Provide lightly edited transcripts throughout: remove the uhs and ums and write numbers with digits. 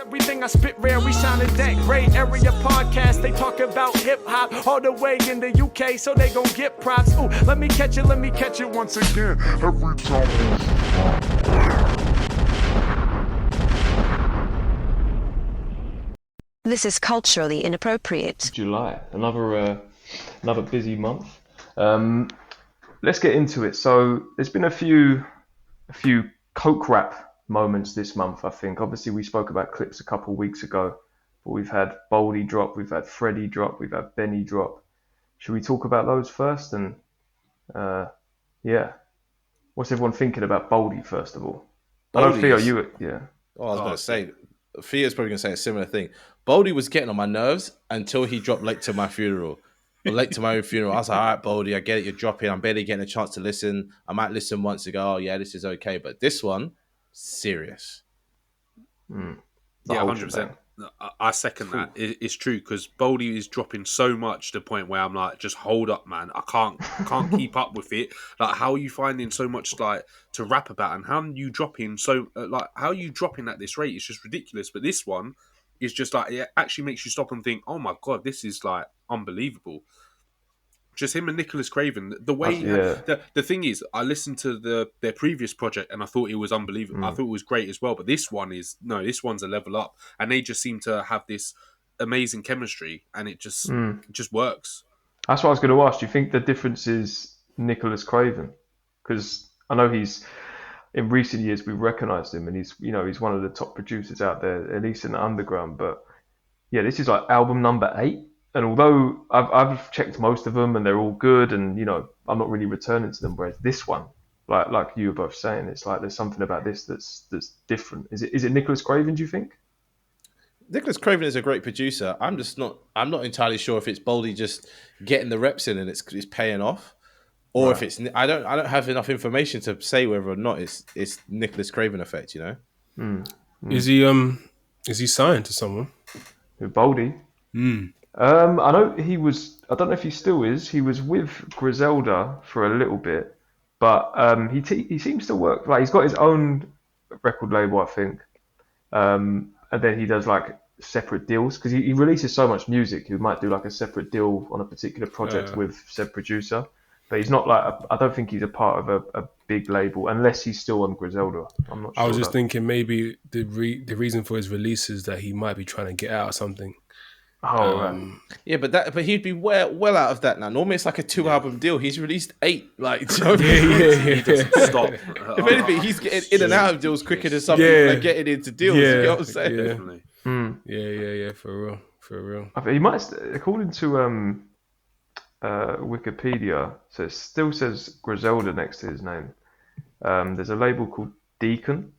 Everything I spit rare, we sound in that great area podcast. They talk about hip hop all the way in the UK, so they gon' get props. Ooh, let me catch it once again. Every time. This is culturally inappropriate. July, another busy month. Let's get into it. So there's been a few coke rap moments this month, I think. Obviously, we spoke about clips a couple of weeks ago, but we've had Boldy drop, we've had Freddie drop, we've had Benny drop. Should we talk about those first? And what's everyone thinking about Boldy first of all? I know, Theo, yeah. Oh, I was going to say, Theo's probably going to say a similar thing. Boldy was getting on my nerves until he dropped Late to My Funeral. Late to My Own Funeral. I was like, all right, Boldy, I get it, you're dropping. I'm barely getting a chance to listen. I might listen once and go, oh, yeah, this is okay. But this one, serious. Yeah, 100%. I second that. It's true, because Boldy is dropping so much to the point where I'm like, just hold up, man. I can't keep up with it. Like, how are you finding so much like to rap about, and how are you dropping how are you dropping at this rate? It's just ridiculous. But this one is just like, it actually makes you stop and think, oh my god, this is like unbelievable. Just him and Nicholas Craven. The way the thing is, I listened to their previous project and I thought it was unbelievable. I thought it was great as well. But this one's a level up, and they just seem to have this amazing chemistry, and it just works. That's what I was going to ask. Do you think the difference is Nicholas Craven? Because I know in recent years we've recognised him, and he's one of the top producers out there, at least in the underground. But yeah, this is like album number 8. And although I've checked most of them and they're all good, and I'm not really returning to them, whereas this one, like you were both saying, it's like there's something about this that's different. Is it Nicholas Craven, do you think? Nicholas Craven is a great producer. I'm not entirely sure if it's Boldy just getting the reps in and it's paying off, or if it's I don't have enough information to say whether or not it's Nicholas Craven effect. Is he signed to someone? Boldy. I know he was. I don't know if he still is. He was with Griselda for a little bit, but he seems to work. Like, he's got his own record label, I think, and then he does like separate deals because he releases so much music. He might do like a separate deal on a particular project with said producer, but he's not like. I don't think he's a part of a big label unless he's still on Griselda. I'm not sure. I was just thinking maybe the reason for his release is that he might be trying to get out of something. Yeah, but he'd be well out of that now. Normally it's like a 2-album deal. He's released 8. Like, so He doesn't stop. If anything, he's getting in and out of deals quicker than something like getting into deals. You know what I'm saying? Definitely. Yeah, for real. He might, according to Wikipedia, so it still says Griselda next to his name. There's a label called Deacon,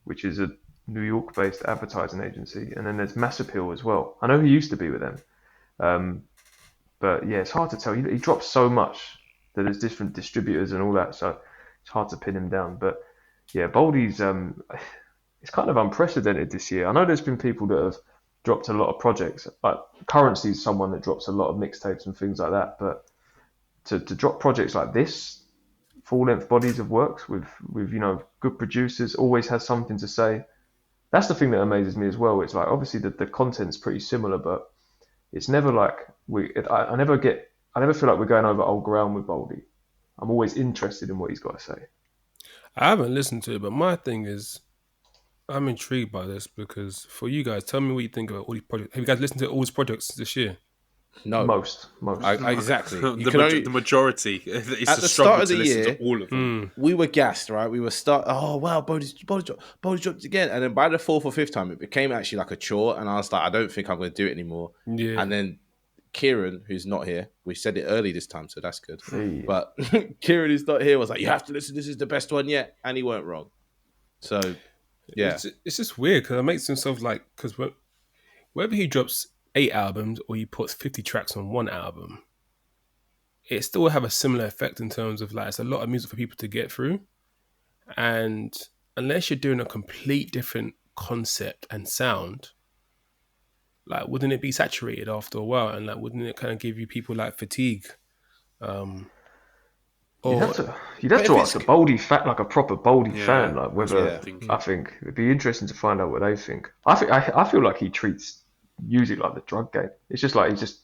which is a New York-based advertising agency, and then there's Mass Appeal as well. I know he used to be with them, but yeah, it's hard to tell. He drops so much that there's different distributors and all that, so it's hard to pin him down. But yeah, Boldy's it's kind of unprecedented this year. I know there's been people that have dropped a lot of projects. Like Currency is someone that drops a lot of mixtapes and things like that, but to drop projects like this, full-length bodies of works with good producers, always has something to say. That's the thing that amazes me as well. It's like, obviously the content's pretty similar, but it's never like I never feel like we're going over old ground with Boldy. I'm always interested in what he's got to say. I haven't listened to it, but my thing is, I'm intrigued by this because for you guys, tell me what you think about all these projects. Have you guys listened to all his projects this year? No, most. Exactly. The majority. It's at the start of the year, to all of them. we were gassed, right? We were oh wow, Boldy dropped again, and then by the 4th or 5th time, it became actually like a chore, and I was like, I don't think I'm going to do it anymore. Yeah. And then Kieran, who's not here, we said it early this time, so that's good. Hey. But Kieran, who's not here, was like, you have to listen. This is the best one yet, and he weren't wrong. So yeah, it's just weird because it makes himself like because whether he drops 8 albums or he puts 50 tracks on one album, it still will have a similar effect in terms of like it's a lot of music for people to get through, and unless you're doing a complete different concept and sound, like wouldn't it be saturated after a while, and like wouldn't it kind of give you people like fatigue? You'd have to ask a Boldy fan, like a proper Boldy fan, like whether I think it'd be interesting to find out what they think. I feel like he treats music like the drug game. It's just like he's just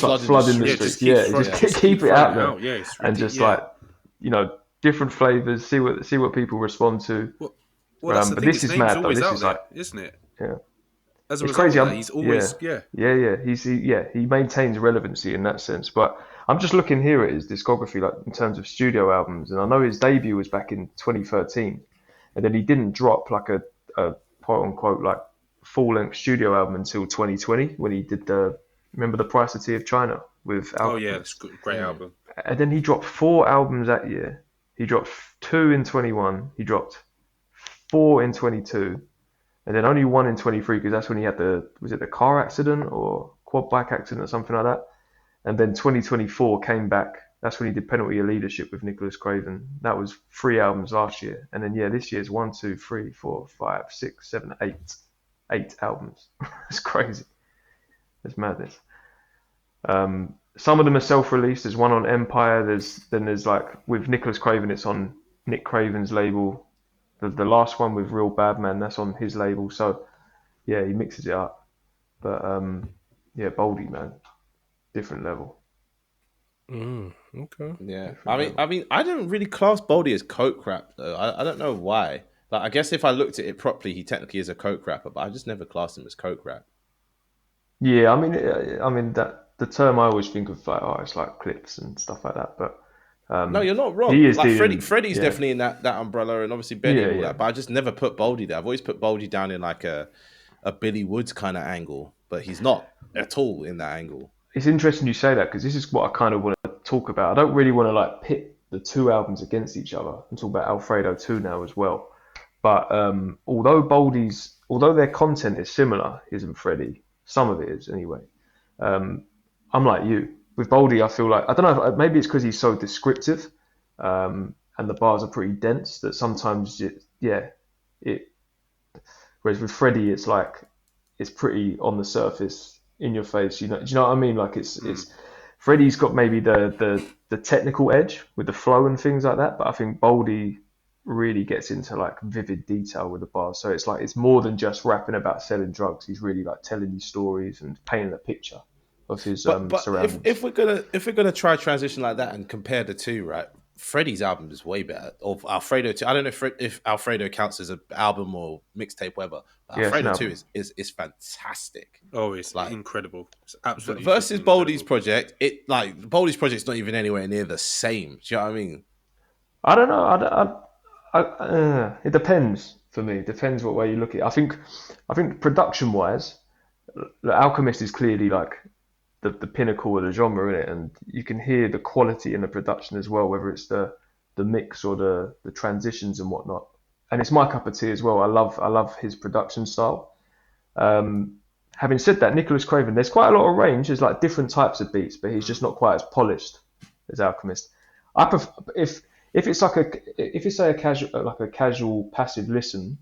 like flooding the streets. Just keep it out there, and just like different flavors. See what people respond to. Well, that's the but thing. this His is name's mad, always though. out This is there, like, isn't it? Yeah. As a It's result crazy. of that, he's always He maintains relevancy in that sense. But I'm just looking here at his discography, like in terms of studio albums, and I know his debut was back in 2013, and then he didn't drop like a quote unquote like full length studio album until 2020 when he did remember the Price of Tea of China with Alchemist. Oh yeah, it's a great album. And then he dropped 4 albums that year. He dropped 2 in 21. He dropped 4 in 22. And then only 1 in 23 because that's when he had was it the car accident or quad bike accident or something like that. And then 2024 came back. That's when he did Penalty of Leadership with Nicholas Craven. That was 3 albums last year. And then this year's 1, 2, 3, 4, 5, 6, 7, 8 albums. It's crazy. It's madness. Some of them are self-released. There's one on Empire. There's like with Nicholas Craven, it's on Nick Craven's label. The last one with Real Bad Man, that's on his label. So he mixes it up. But Boldy, man, different level. Okay. Yeah, I mean, I don't really class Boldy as coke rap though. I don't know why. Like, I guess if I looked at it properly, he technically is a coke rapper, but I just never classed him as coke rap. Yeah, I mean that the term I always think of like, it's like clips and stuff like that. But no, you're not wrong. He is like Freddie's definitely in that umbrella, and obviously Benny and all that. But I just never put Boldy there. I've always put Boldy down in like a Billy Woods kind of angle, but he's not at all in that angle. It's interesting you say that because this is what I kind of want to talk about. I don't really want to like pit the 2 albums against each other and talk about Alfredo 2 now as well. But although their content is similar, his and Freddie, some of it is anyway. I'm like you. With Boldy, I feel like, I don't know, maybe it's because he's so descriptive and the bars are pretty dense that sometimes whereas with Freddie, it's like, it's pretty on the surface, in your face, do you know what I mean? Like it's Freddie's got maybe the technical edge with the flow and things like that, but I think Boldy really gets into like vivid detail with the bars. So it's like, it's more than just rapping about selling drugs. He's really like telling you stories and painting a picture of his surroundings. If we're gonna try transition like that and compare the two, right? Freddie's album is way better. Or Alfredo 2. I don't know if Alfredo counts as an album or mixtape, whatever. But Alfredo 2 is fantastic. Oh, it's like incredible. It's absolutely versus Boldy's project. Boldy's project's not even anywhere near the same. Do you know what I mean? I don't know. It depends for me. It depends what way you look at it. I think production wise, the Alchemist is clearly like the pinnacle of the genre in it, and you can hear the quality in the production as well, whether it's the mix or the transitions and whatnot. And it's my cup of tea as well. I love his production style. Having said that, Nicholas Craven, there's quite a lot of range. There's like different types of beats, but he's just not quite as polished as Alchemist. I prefer, if it's a casual passive listen,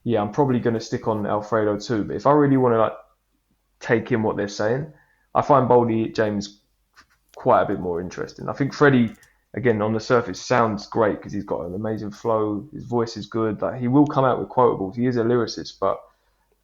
I'm probably going to stick on Alfredo 2. But if I really want to like take in what they're saying, I find Boldy James quite a bit more interesting. I think Freddie, again, on the surface, sounds great because he's got an amazing flow. His voice is good. Like, he will come out with quotables. He is a lyricist, but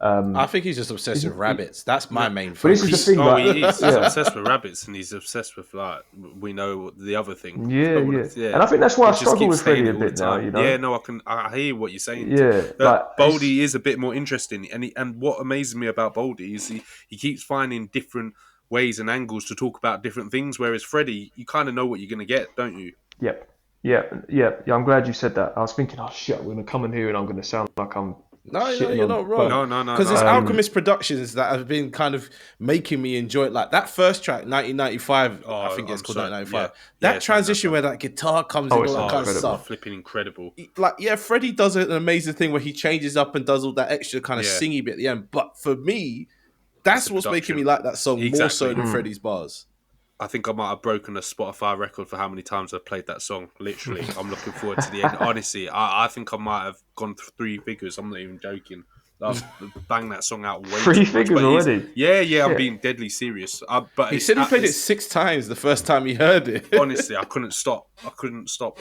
I think he's just obsessed with rabbits. That's my main focus. But this is the thing. He's obsessed with rabbits, and he's obsessed with like we know the other thing. Yeah. And I think that's why I struggle with Freddie a bit now. You know? Yeah, no, I hear what you're saying. Yeah, Boldy is a bit more interesting, and what amazes me about Boldy is he keeps finding different ways and angles to talk about different things. Whereas Freddie, you kind of know what you're going to get, don't you? Yep. Yeah. I'm glad you said that. I was thinking, oh shit, I'm going to come in here and I'm going to sound like I'm. No, you're not wrong. No. Because it's Alchemist Productions that have been kind of making me enjoy it. Like that first track, 1995, I think it's called 1995. That transition where that guitar comes in, all that kind of stuff. Flipping incredible. Like, Freddie does an amazing thing where he changes up and does all that extra kind of singy bit at the end. But for me, that's what's making me like that song more so than Freddie's bars. I think I might have broken a Spotify record for how many times I've played that song. Literally, I'm looking forward to the end. Honestly, I think I might have gone 3 figures. I'm not even joking. I've banged that song out way Three too much. figures already. Yeah, I'm being deadly serious. But he said he played it 6 times the first time he heard it. Honestly, I couldn't stop.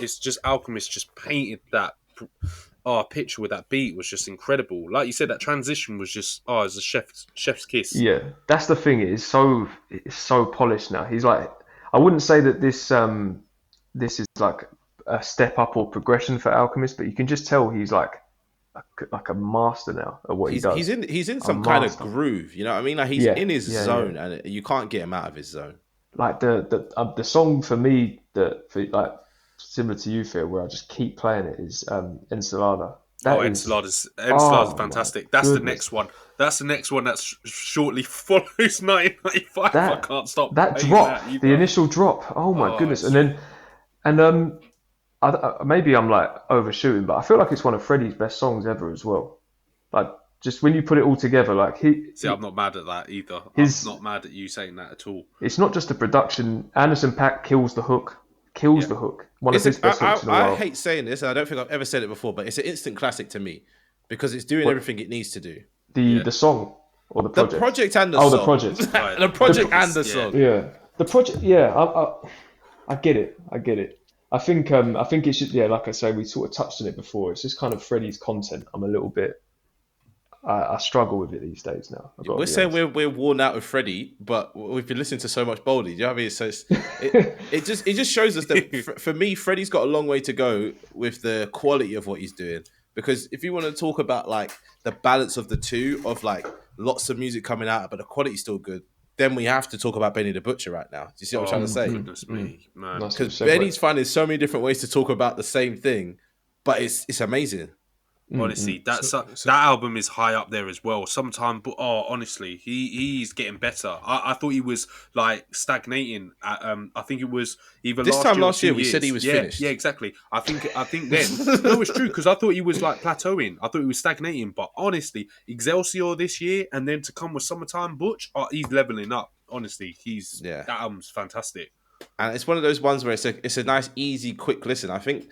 It's just Alchemist just painted that picture with that beat was just incredible. Like you said, that transition was just it's a chef's kiss. Yeah, that's the thing. It's so polished now. He's like, I wouldn't say that this is like a step up or progression for Alchemist, but you can just tell he's like a master now at what he does. He's in some kind of groove. You know what I mean? Like he's in his zone, and you can't get him out of his zone. Like the song for me like similar to you, Phil, where I just keep playing it is Ensalada. Ensalada's fantastic. That's the next one. That's the next one that shortly follows 1995. I can't stop. That drop, the initial drop. Oh my goodness! Maybe I'm like overshooting, but I feel like it's one of Freddie's best songs ever as well. Like just when you put it all together, like I'm not mad at that either. I'm not mad at you saying that at all. It's not just the production. Anderson .Paak kills the hook. The hook. One of his best hooks in the world. I hate saying this, and I don't think I've ever said it before, but it's an instant classic to me because it's doing everything it needs to do. The song or the project? The project and the song. Oh, the project. The project and the song. Yeah. The project, I get it. I think it's just, like I say, we sort of touched on it before. It's just kind of Freddie's content. I'm a little bit, I struggle with it these days now. We're saying we're worn out of Freddie, but we've been listening to so much Boldy. Do you know what I mean? So it just shows us that for me, Freddie's got a long way to go with the quality of what he's doing. Because if you want to talk about like the balance of the two, of like lots of music coming out, but the quality's still good, then we have to talk about Benny the Butcher right now. Do you see what I'm trying to say? Goodness me, man. Because Benny's finding so many different ways to talk about the same thing, but it's amazing. Honestly, that album is high up there as well. Sometimes, but honestly, he's getting better. I thought he was like stagnating. I think it was either last year we said he was finished. Yeah, exactly. I think then no, it's true because I thought he was like plateauing. I thought he was stagnating. But honestly, Excelsior this year and then to come with Summertime Butch, he's leveling up. Honestly, that album's fantastic. And it's one of those ones where it's a nice, easy, quick listen. I think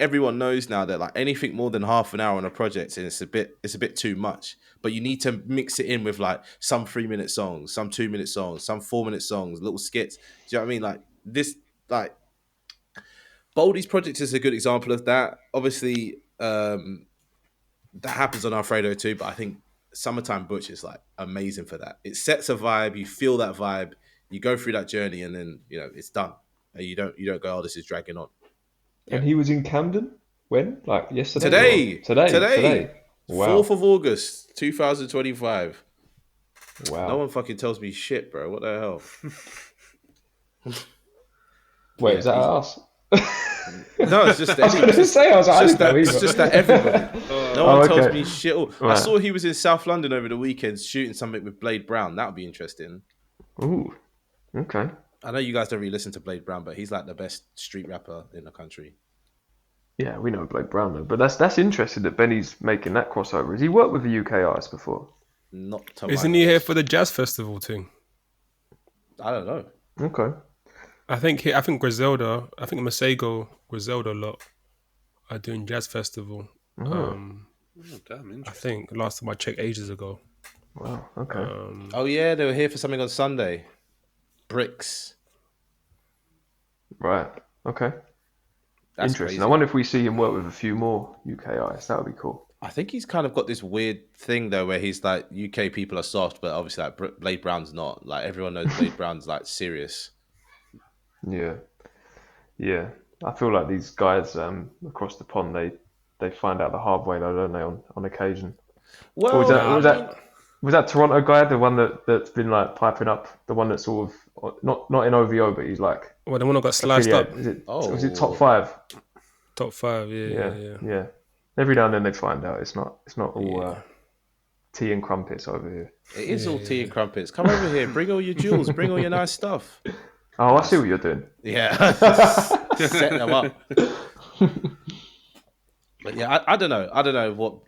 everyone knows now that like anything more than half an hour on a project, and it's a bit too much. But you need to mix it in with like some 3-minute songs, some 2-minute songs, some 4-minute songs, little skits. Do you know what I mean? Like this, like Boldy's project is a good example of that. Obviously, that happens on Alfredo too. But I think Summertime Butch is like amazing for that. It sets a vibe. You feel that vibe. You go through that journey, and then it's done. And you don't go, oh, this is dragging on. And he was in Camden when? Like yesterday? Today. Wow. 4th of August, 2025. Wow. No one fucking tells me shit, bro. What the hell? Wait, is that us? No, it's just. I was going to say, it's just that everybody. No one tells me shit. Right. I saw he was in South London over the weekend shooting something with Blade Brown. That would be interesting. Ooh. Okay. I know you guys don't really listen to Blade Brown, but he's like the best street rapper in the country. Yeah, we know Blade Brown though, but that's interesting that Benny's making that crossover. Has he worked with a UK artist before? Not to Isn't he here for the jazz festival thing? I don't know. Okay. I think Griselda, Masego, Griselda lot are doing jazz festival. Damn, interesting. I think last time I checked ages ago. Wow. Okay. Oh yeah, they were here for something on Sunday. Bricks. Right. Okay. That's interesting. crazy. I wonder if we see him work with a few more UK artists. That would be cool. I think he's kind of got this weird thing though, where he's like, UK people are soft, but obviously like Blade Brown's not. Like everyone knows Blade Brown's like serious. Yeah. I feel like these guys across the pond, they find out the hard way though, don't they? On occasion. Well, was that Toronto guy, the one that's been like piping up, the one that's sort of not in OVO, but he's like. Well, the one that got sliced up. Was it top 5? Top 5, yeah. Every now and then they find out it's not all tea and crumpets over here. It is all tea and crumpets. Come over here, bring all your jewels, bring all your nice stuff. Oh, I see what you're doing. Yeah, setting them up. But yeah, I don't know what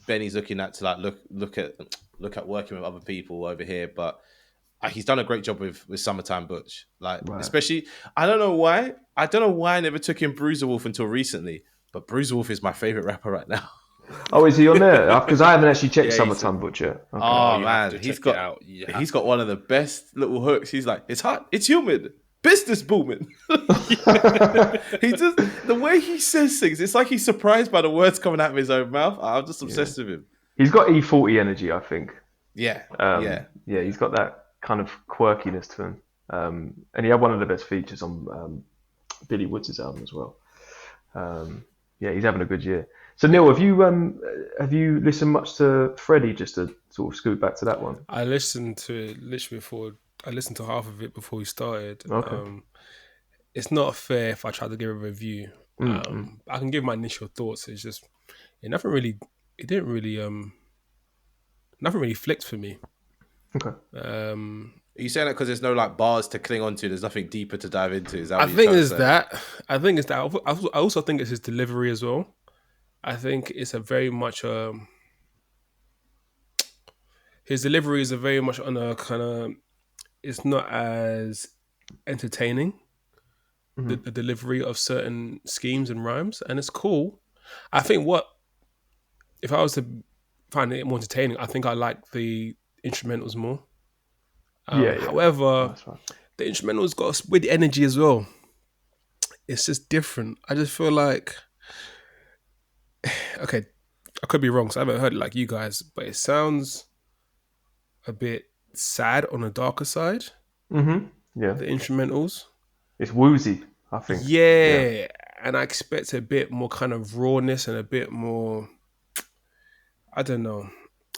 Benny's looking at to like look at working with other people over here, but he's done a great job with Summertime Butch. Like especially, I don't know why I never took in Bruiser Wolf until recently, but Bruiser Wolf is my favorite rapper right now. Oh, is he on there? Because I haven't actually checked Yeah, Summertime Butcher. Okay. Oh you have man, to he's check it got out. You have he's got one of the best little hooks. He's like, it's hot, it's humid, business booming. He just the way he says things, it's like he's surprised by the words coming out of his own mouth. I'm just obsessed with him. He's got E40 energy, I think. Yeah, Yeah, he's got that kind of quirkiness to him. And he had one of the best features on Billy Woods' album as well. Yeah, he's having a good year. So Neil, have you listened much to Freddie, just to sort of scoot back to that one? I listened to it literally before. I listened to half of it before we started. Okay. It's not fair if I try to give a review. I can give my initial thoughts. It's just nothing really flicked for me. Okay. Are you saying that because there's no like bars to cling onto? There's nothing deeper to dive into. Is that? I think it's that. I think it's that. I also think it's his delivery as well. I think it's a very much his delivery is a very much on a kind of. It's not as entertaining. The delivery of certain schemes and rhymes, and it's cool. I think if I was to find it more entertaining, I think I like the instrumentals more. However, the instrumentals got a weird energy as well. It's just different. I just feel like, okay, I could be wrong, so I haven't heard it like you guys, but it sounds a bit sad on the darker side. Mm-hmm. Yeah. The instrumentals. It's woozy, I think. Yeah. And I expect a bit more kind of rawness and a bit more, I don't know,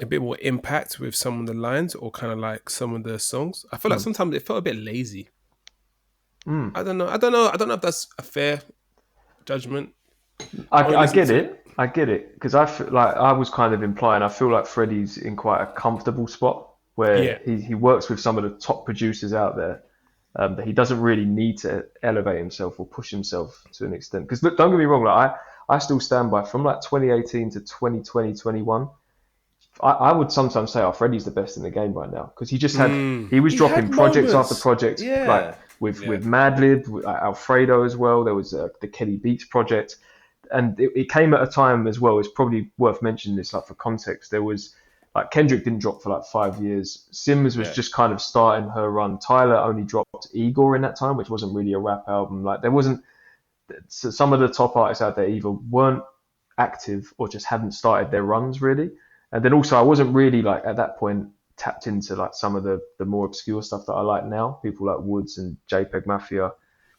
a bit more impact with some of the lines or kind of like some of the songs. I feel like sometimes it felt a bit lazy. I don't know if that's a fair judgment. I get it. Because I feel like I was kind of implying, I feel like Freddie's in quite a comfortable spot where he works with some of the top producers out there. That he doesn't really need to elevate himself or push himself to an extent. Because look, don't get me wrong, like I still stand by from like 2018 to 2020, 21. I would sometimes say, Freddie's the best in the game right now because he just had he was dropping projects after project, like with Madlib, with Alfredo as well. There was the Kelly Beats project, and it came at a time as well. It's probably worth mentioning this, like for context. There was. Like Kendrick didn't drop for like 5 years. Sims was just kind of starting her run. Tyler only dropped Igor in that time, which wasn't really a rap album. Like there wasn't. So some of the top artists out there either weren't active or just hadn't started their runs really. And then also I wasn't really like at that point tapped into like some of the more obscure stuff that I like now. People like Woods and JPEG Mafia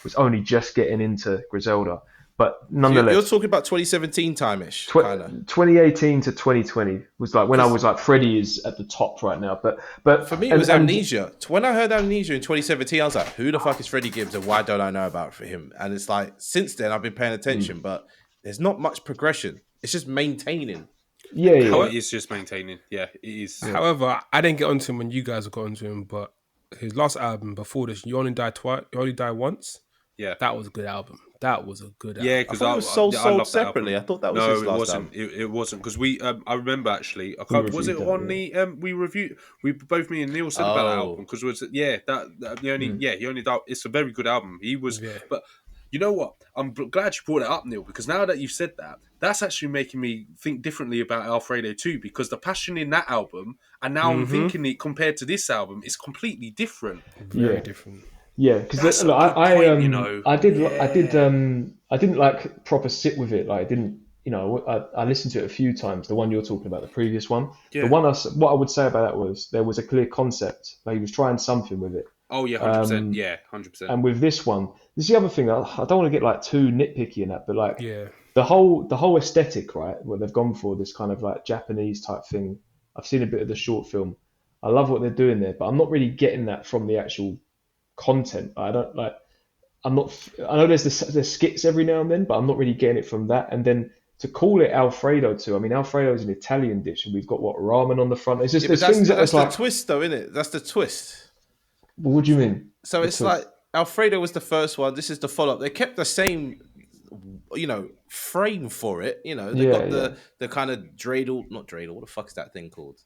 was only just getting into Griselda. But nonetheless, you're talking about 2017 time-ish, 2018 to 2020 was like when I was like Freddie is at the top right now. But for me, it was Amnesia. When I heard Amnesia in 2017, I was like, "Who the fuck is Freddie Gibbs, and why don't I know about it for him?" And it's like since then I've been paying attention, but there's not much progression. It's just maintaining. Yeah. It is just maintaining. Yeah, it is. However, I didn't get onto him when you guys got onto him, but his last album before this, You Only Die Once. Yeah, that was a good album. That was a good album. Yeah, because it was sold separately. I thought that was his last album. It wasn't because we. I remember actually. Was it on the? We reviewed. We both me and Neil said about that album because was that he only died. It's a very good album. He was, but you know what? I'm glad you brought it up, Neil, because now that you've said that, that's actually making me think differently about Alfredo too. Because the passion in that album, and now I'm thinking it compared to this album, is completely different. Very different. Yeah, because I didn't like proper sit with it. Like I didn't, I listened to it a few times. The one you're talking about, the previous one. Yeah. The one what I would say about that was there was a clear concept. Like he was trying something with it. Oh yeah, 100%. Yeah, 100%. And with this one, this is the other thing. I don't want to get like too nitpicky in that, but like the whole aesthetic, right? Where they've gone for this kind of like Japanese type thing. I've seen a bit of the short film. I love what they're doing there, but I'm not really getting that from the actual content. I know there's skits every now and then, but I'm not really getting it from that. And then to call it Alfredo too, I mean Alfredo is an Italian dish, and we've got ramen on the front. It's just that's the twist, though, isn't it? That's the twist. What do you mean? So it's like Alfredo was the first one. This is the follow up. They kept the same, frame for it. They got the kind of dreidel, not dreidel. What the fuck is that thing called?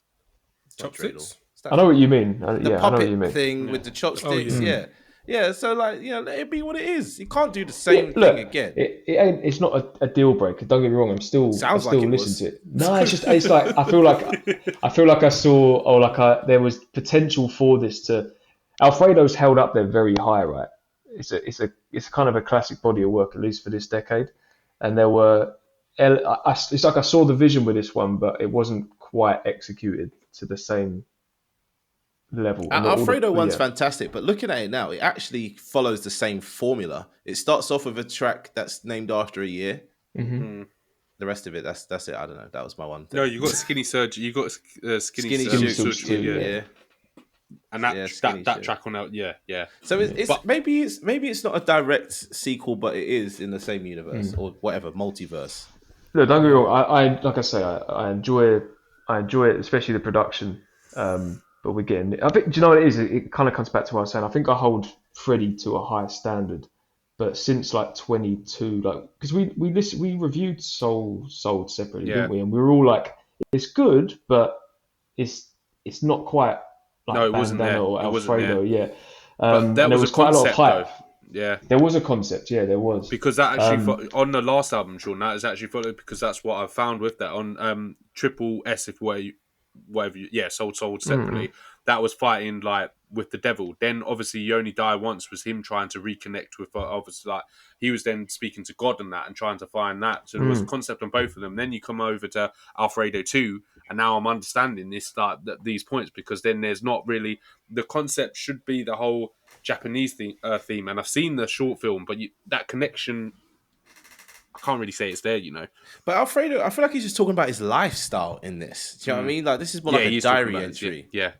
Chopsticks. I know what you mean. The puppet thing with the chopsticks, Yeah, so like, let it be what it is. You can't do the same Look, thing again. it's not a deal breaker. Don't get me wrong. I Sounds still like it listen was. to it. No, it's like I feel like I saw, or like there was potential for this to. Alfredo's held up there very high, right? It's kind of a classic body of work, at least for this decade. And there were, it's like I saw the vision with this one, but it wasn't quite executed to the same level. And Alfredo one's fantastic, but looking at it now, it actually follows the same formula. It starts off with a track that's named after a year. Mm-hmm. The rest of it, that's it. I don't know. That was my one thing. No, you got Skinny Surgery. You got Skinny Surgery Surgery. Yeah. And that track on out, yeah. So maybe it's not a direct sequel, but it is in the same universe or whatever multiverse. Look, don't get me wrong. I like I say, I enjoy it, especially the production. But we're getting. I think. Do you know what it is? It kind of comes back to what I was saying. I think I hold Freddie to a higher standard. But since like 22, like because we reviewed Soul separately, didn't we? And we were all like, it's good, but it's not quite like no, it wasn't there. or Alfredo, yeah. But there was quite a lot of hype. Though. Yeah, there was a concept. Yeah, there was because that actually on the last album, Sean, that is actually followed because that's what I found with that on Triple S, if whatever sold separately. That was fighting like with the devil. Then obviously You Only Die Once was him trying to reconnect with obviously like he was then speaking to God and that and trying to find that. So there was a concept on both of them. Then you come over to Alfredo 2 and now I'm understanding this like these points because then there's not really the concept should be the whole Japanese theme and I've seen the short film but that connection I can't really say it's there, But Alfredo, I feel like he's just talking about his lifestyle in this. Do you know what I mean? Like this is more like a diary entry. Yeah.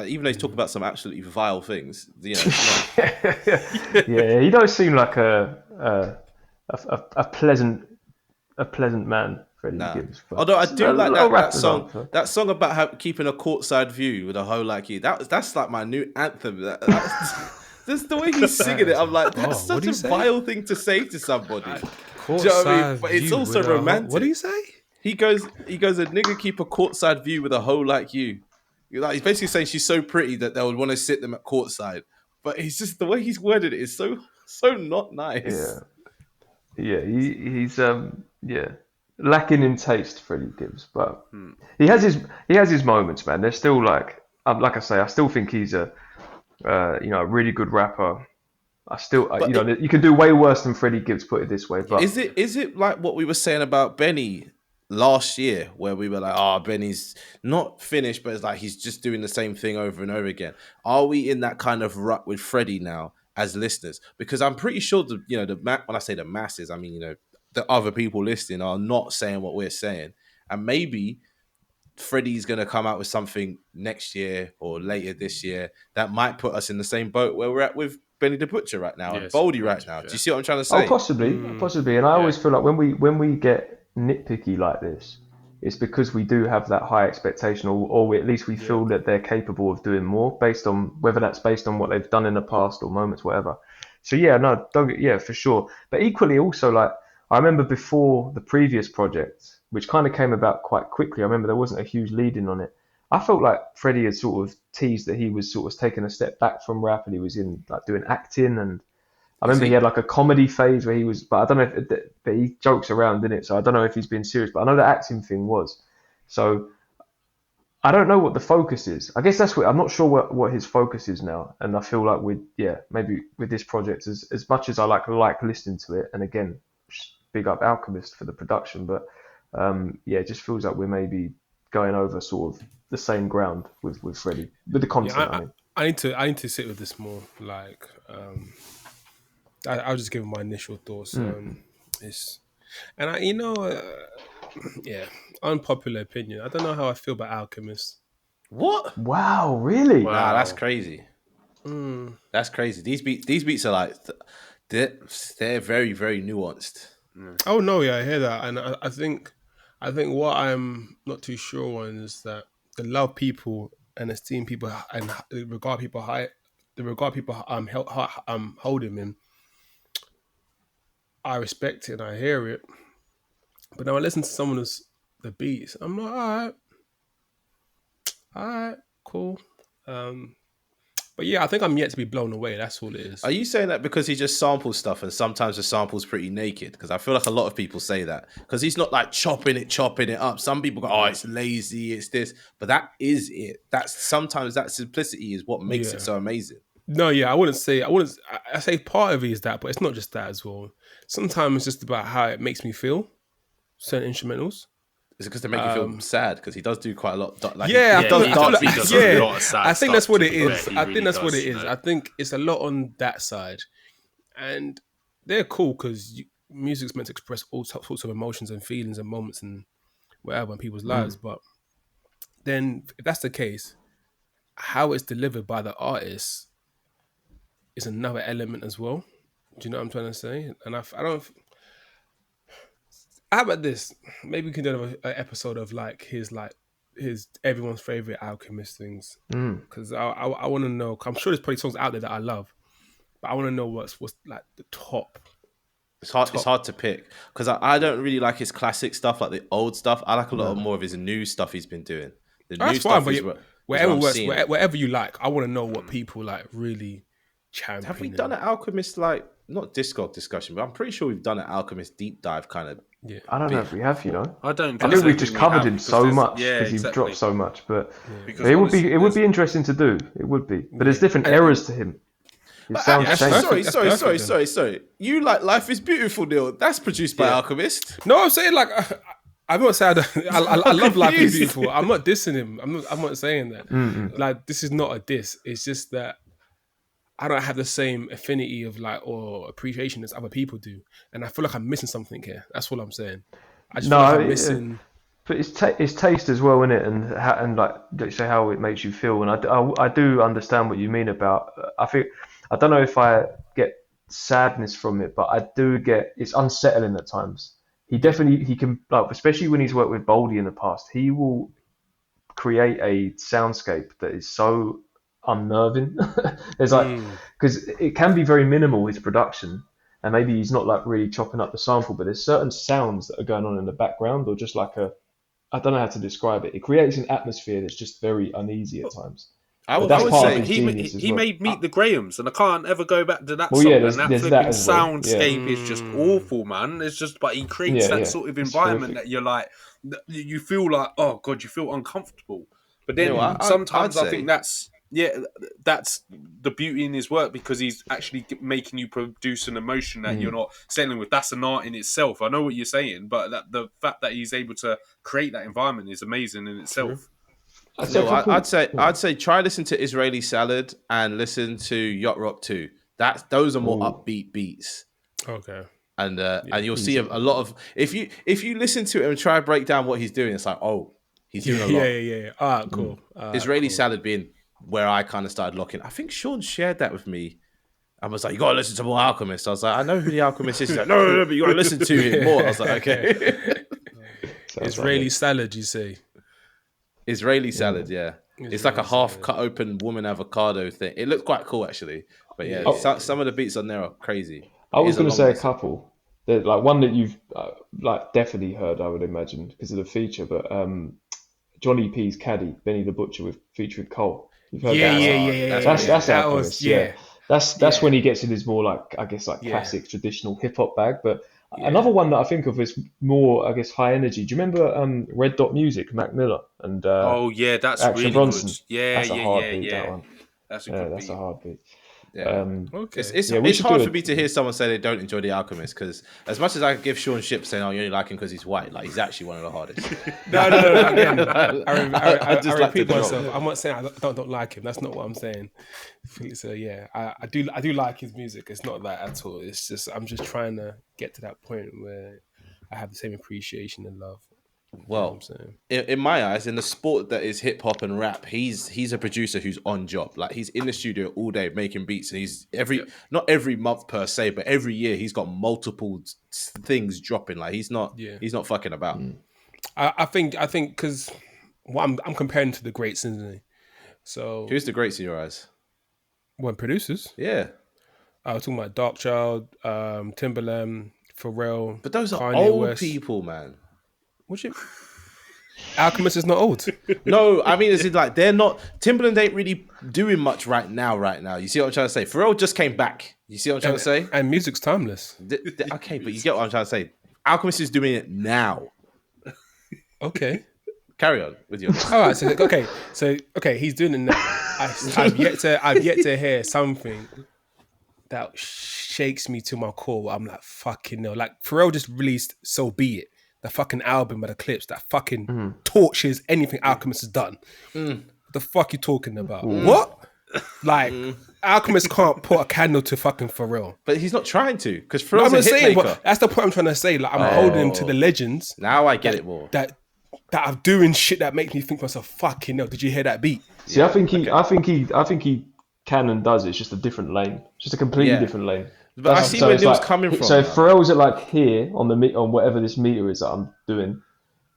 Even though he's talking about some absolutely vile things, yeah, he does seem like a pleasant man, Freddie Gibbs. Although I do like that song about keeping a courtside view with a hoe like you. That's like my new anthem. Just the way he's singing it, I'm like, that's such a vile thing to say to somebody. Do you know what I mean? But it's also romantic. What do you say? He goes, a nigga keep a courtside view with a hoe like you. Like he's basically saying she's so pretty that they would want to sit them at courtside. But he's just the way he's worded it is so not nice. He's lacking in taste, Freddie Gibbs, but he has his moments, man. They're still like I say, I still think he's a really good rapper. I still you can do way worse than Freddie Gibbs, put it this way. But is it like what we were saying about Benny last year, where we were like, Benny's not finished, but it's like he's just doing the same thing over and over again. Are we in that kind of rut with Freddie now as listeners? Because I'm pretty sure when I say the masses, I mean the other people listening are not saying what we're saying, and maybe Freddie's going to come out with something next year or later this year that might put us in the same boat where we're at with Benny the Butcher right now and Boldy right now. Do you see what I'm trying to say? Oh, possibly. And I always feel like when we get nitpicky like this, it's because we do have that high expectation, or at least we feel that they're capable of doing more based on whether that's based on what they've done in the past or moments, whatever. So for sure. But equally also, like I remember before the previous project, which kind of came about quite quickly. I remember there wasn't a huge lead in on it. I felt like Freddie had sort of teased that he was sort of taking a step back from rap and he was in like doing acting, and I remember he had like a comedy phase where he was, but I don't know but he jokes around, didn't it? So I don't know if he's being serious, but I know the acting thing was. So I don't know what the focus is. I guess that's what I'm not sure what his focus is now. And I feel like maybe with this project, as much as I like listening to it, and again, big up Alchemist for the production, but it just feels like we're maybe going over sort of the same ground with Freddie, with the content. I need to sit with this more. Like, I'll just give my initial thoughts. Unpopular opinion. I don't know how I feel about Alchemist. What? Wow, really? Wow, that's crazy. That's crazy. These beats are like they're very, very nuanced. Oh no, I hear that, and I think what I'm not too sure on is that the love people and esteem people and regard people high, hold him in. I respect it and I hear it, but now I listen to some of the beats. I'm like, all right, cool. But But yeah, I think I'm yet to be blown away. That's all it is. Are you saying that because he just samples stuff and sometimes the sample's pretty naked? Because I feel like a lot of people say that. Because he's not like chopping it up. Some people go, oh, it's lazy, it's this. But that is it. Sometimes that simplicity is what makes it so amazing. No, yeah, I say part of it is that, but it's not just that as well. Sometimes it's just about how it makes me feel, certain instrumentals. Is it because they make you feel sad? Because he does do quite a lot. I think that's what it is. I think it's a lot on that side, and they're cool because music's meant to express all sorts of emotions and feelings and moments and whatever in people's lives. But then, if that's the case, how it's delivered by the artist is another element as well. Do you know what I'm trying to say? And I don't. How about this? Maybe we can do an episode of his everyone's favorite Alchemist things. Because I want to know. I'm sure there's probably songs out there that I love, but I want to know what's like the top. It's hard to pick because I don't really like his classic stuff, like the old stuff. I like a lot more of his new stuff he's been doing. That's fine, but wherever works, wherever you like. I want to know what people like really champion. Have we done an Alchemist not Discog discussion, but I'm pretty sure we've done an Alchemist deep dive kind of. Yeah. I don't know if we have, you know. I don't. I think we've just covered him so much because he's dropped so much, but it would be interesting to do. It would be, but there's different eras to him. Sorry. You like Life is Beautiful, Neil. That's produced by Alchemist. No, I'm saying I'm not saying I love Life is Beautiful. I'm not dissing him. I'm not saying that. Like this is not a diss. It's just that I don't have the same affinity of or appreciation as other people do, and I feel like I'm missing something here. That's what I'm saying. I just feel like I'm missing. But it's taste as well, isn't it? And like say how it makes you feel. And I do understand what you mean about. I don't know if I get sadness from it, but I do get it's unsettling at times. He can especially when he's worked with Boldy in the past, he will create a soundscape that is so unnerving. There's because it can be very minimal, his production, and maybe he's not really chopping up the sample, but there's certain sounds that are going on in the background, or just I don't know how to describe it. It creates an atmosphere that's just very uneasy at times. I would say he made Meet the Grahams, and I can't ever go back to that song. And that flipping soundscape is just awful, man. It's just, but he creates that sort of environment that you're like, you feel like, oh god, you feel uncomfortable. But then sometimes I think that's the beauty in his work, because he's actually making you produce an emotion that you're not settling with. That's an art in itself. I know what you're saying, but the fact that he's able to create that environment is amazing in itself. I'd say try listen to Israeli Salad and listen to Yacht Rock 2. Those are more upbeat beats. Okay. And you'll see a lot of if you listen to it and try to break down what he's doing, it's like, oh, he's doing a lot. Yeah. Ah, cool. Israeli Salad being where I kind of started locking. I think Sean shared that with me. I was like, you gotta listen to more Alchemist. I was like, I know who the Alchemist is. He's like, no, but you gotta listen to him more. I was like, okay. Israeli Salad, you say? Israeli Salad, yeah. It's like a half cut open woman avocado thing. It looks quite cool, actually. But some of the beats on there are crazy. I was going to say a couple. Like one that you've definitely heard, I would imagine, because of the feature. But Johnny P's Caddy, Benny the Butcher featuring Cole. You've heard that? That's Alchemist. That's when he gets in his more classic traditional hip hop bag. But another one that I think of is more, I guess, high energy. Do you remember Red Dot Music, Mac Miller and that's Action really Bronson? Good. Yeah, that's a hard beat. That one. That's a good beat. That's a hard beat. Yeah. It's hard for me to hear someone say they don't enjoy The Alchemist, because as much as I give Sean shit saying, oh, you only like him because he's white, like he's actually one of the hardest. No. I repeat myself. I'm not saying I don't like him. That's not what I'm saying. So I do like his music. It's not that at all. It's just I'm just trying to get to that point where I have the same appreciation and love. Well, in my eyes, in the sport that is hip hop and rap, he's a producer who's on job. Like, he's in the studio all day making beats, and he's not every month per se, but every year he's got multiple things dropping. Like, he's not fucking about. I think because I'm comparing to the greats, isn't he? So who's the greats in your eyes? When producers, yeah, I was talking about Darkchild, Timbaland, Pharrell, but those are Kanye old West. people, man. What you? Alchemist is not old. No, I mean, it's like they're not. Timbaland ain't really doing much right now. You see what I'm trying to say? Pharrell just came back. You see what I'm trying to say? And music's timeless. Okay, but you get what I'm trying to say. Alchemist is doing it now. Okay. Carry on with your. All right. So he's doing it now. I've yet to hear something that shakes me to my core. I'm like, fucking no. Like Pharrell just released "So Be It," the fucking album with the clips that fucking torches anything Alchemist has done. What the fuck you talking about? What? Like Alchemist can't put a candle to fucking Pharrell. But he's not trying to, because No, Pharrell's I'm a saying, hit maker. but that's the point I'm trying to say. Like I'm holding him to the legends. Now I get it more. That are doing shit that makes me think to myself, fucking hell, did you hear that beat? See, I think he can and does. It's just a different lane, just a completely different lane. But I see where Neil's coming from. So if Pharrell's at like here on whatever this meter is that I'm doing,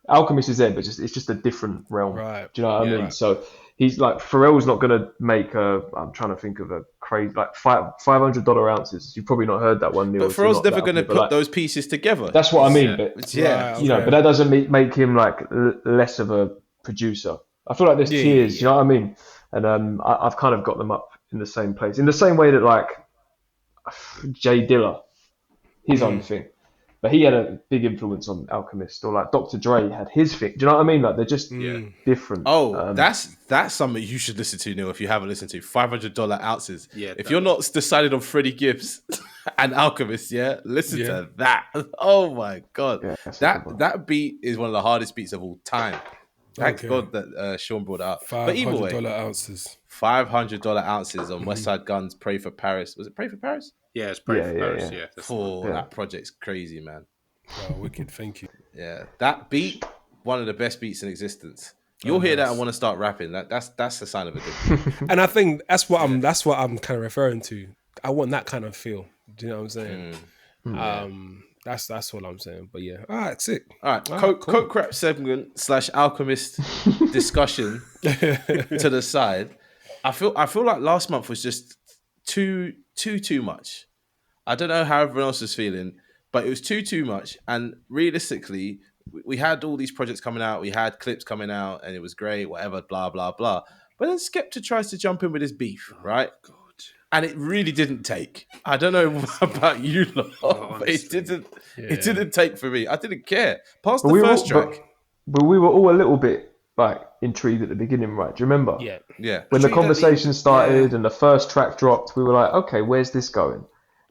Alchemist is there, but it's just a different realm. Right. Do you know what I mean? Right. So he's like, Pharrell's not gonna make I'm trying to think of a crazy like $500 ounces. You've probably not heard that one, Neil. But Pharrell's never going to put like, those pieces together. That's what I mean. But Right, you know, but that doesn't make him like less of a producer. I feel like there's tiers. You know what I mean? And I've kind of got them up in the same place, in the same way that like Jay Dilla, his own thing. But he had a big influence on Alchemist, or like Dr. Dre had his thing. Do you know what I mean? Like they're just different. Oh, that's something you should listen to, Neil, if you haven't listened to. $500 ounces. Yeah, if you're not decided on Freddie Gibbs and Alchemist, listen to that. Oh my god, that beat is one of the hardest beats of all time. Thank God that Sean brought it up. But either way, ounces. $500 ounces on Westside Gunn's "Pray for Paris." Was it "Pray for Paris"? Yeah, it's Pray for Paris. Yeah. That project's crazy, man. Oh, wicked, thank you. Yeah, that beat, one of the best beats in existence. You'll hear that and want to start rapping. That's the sign of a good beat. And I think that's what I'm kind of referring to. I want that kind of feel. Do you know what I'm saying? That's what I'm saying. But yeah, all right, sick. All right, Coke Crap segment / Alchemist discussion to the side. I feel like last month was just too much. I don't know how everyone else is feeling, but it was too much. And realistically, we had all these projects coming out, we had clips coming out, and it was great, whatever, blah, blah, blah. But then Skepta tries to jump in with his beef, right? God. And it really didn't take. I don't know about you lot, but it didn't take for me. I didn't care. Past the first track. But we were all a little bit like intrigued at the beginning, right? Do you remember? Yeah. When the conversation started and the first track dropped, we were like, okay, where's this going?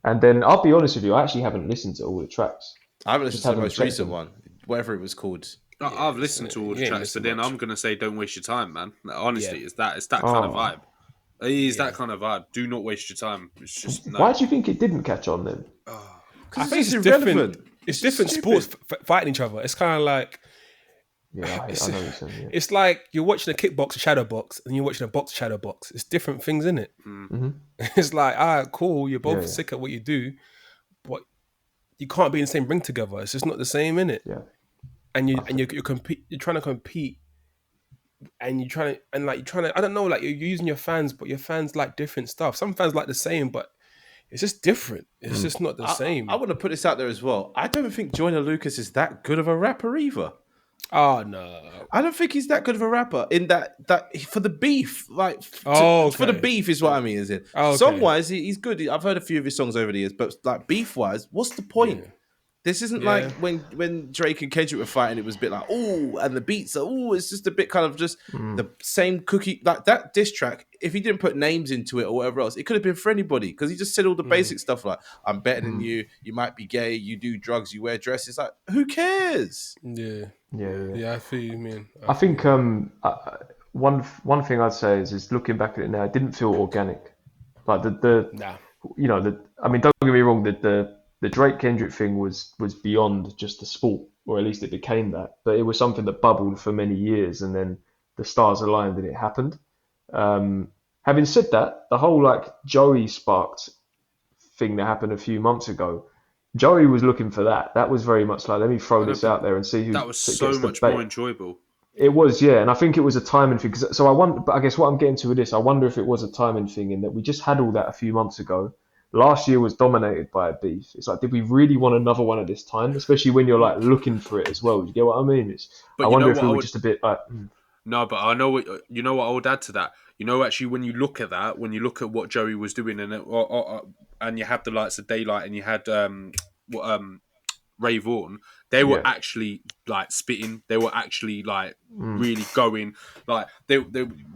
And then I'll be honest with you, I actually haven't listened to all the tracks. I haven't listened to the most recent one, whatever it was called. I've listened to all the tracks, but then I'm gonna say, don't waste your time, man. Honestly, it's that kind of vibe. It is that kind of vibe. Do not waste your time. It's just Why do you think it didn't catch on then? I think it's irrelevant. It's different sports fighting each other. It's kind of like I know what you're saying, yeah. It's like you're watching a kickbox shadow box and you're watching a box shadow box. It's different things, isn't it? Mm-hmm. It's like, all right, cool. You're both sick at what you do, but you can't be in the same ring together. It's just not the same, innit? Yeah. And you're trying to compete, and you're trying to. I don't know, like you're using your fans, but your fans like different stuff. Some fans like the same, but it's just different. It's just not the same. I want to put this out there as well. I don't think Joyner Lucas is that good of a rapper either. Oh no, I don't think he's that good of a rapper. In that for the beef, like for the beef is what I mean. Is it song wise he's good. I've heard a few of his songs over the years, but like beef wise, what's the point? Yeah. This isn't like when Drake and Kendrick were fighting. It was a bit like and the beats are it's just a bit kind of just the same cookie. Like that diss track, if he didn't put names into it or whatever else, it could have been for anybody because he just said all the basic stuff like I'm better than you. You might be gay. You do drugs. You wear dresses. Like who cares? Yeah. I feel you, man. I think one thing I'd say is looking back at it now, it didn't feel organic. Like you know, I mean, don't get me wrong, the Drake Kendrick thing was beyond just the sport, or at least it became that. But it was something that bubbled for many years, and then the stars aligned and it happened. Having said that, the whole like Joey sparked thing that happened a few months ago, Joey was looking for that. That was very much like, let me throw this out there and see who. That was so much more enjoyable. It was, yeah, and I think it was a timing thing. So I wonder, but I guess what I'm getting to with this, I wonder if it was a timing thing in that we just had all that a few months ago. last year was dominated by a beef. It's like, did we really want another one at this time? Especially when you're like looking for it as well. You get what I mean? I wonder if we were just a bit like. No, but I know what you know. What I would add to that, actually, when you look at that, when you look at what Joey was doing, and you have the likes of Daylight, and you had Raekwon, they were actually like spitting. They were actually like really going. Like they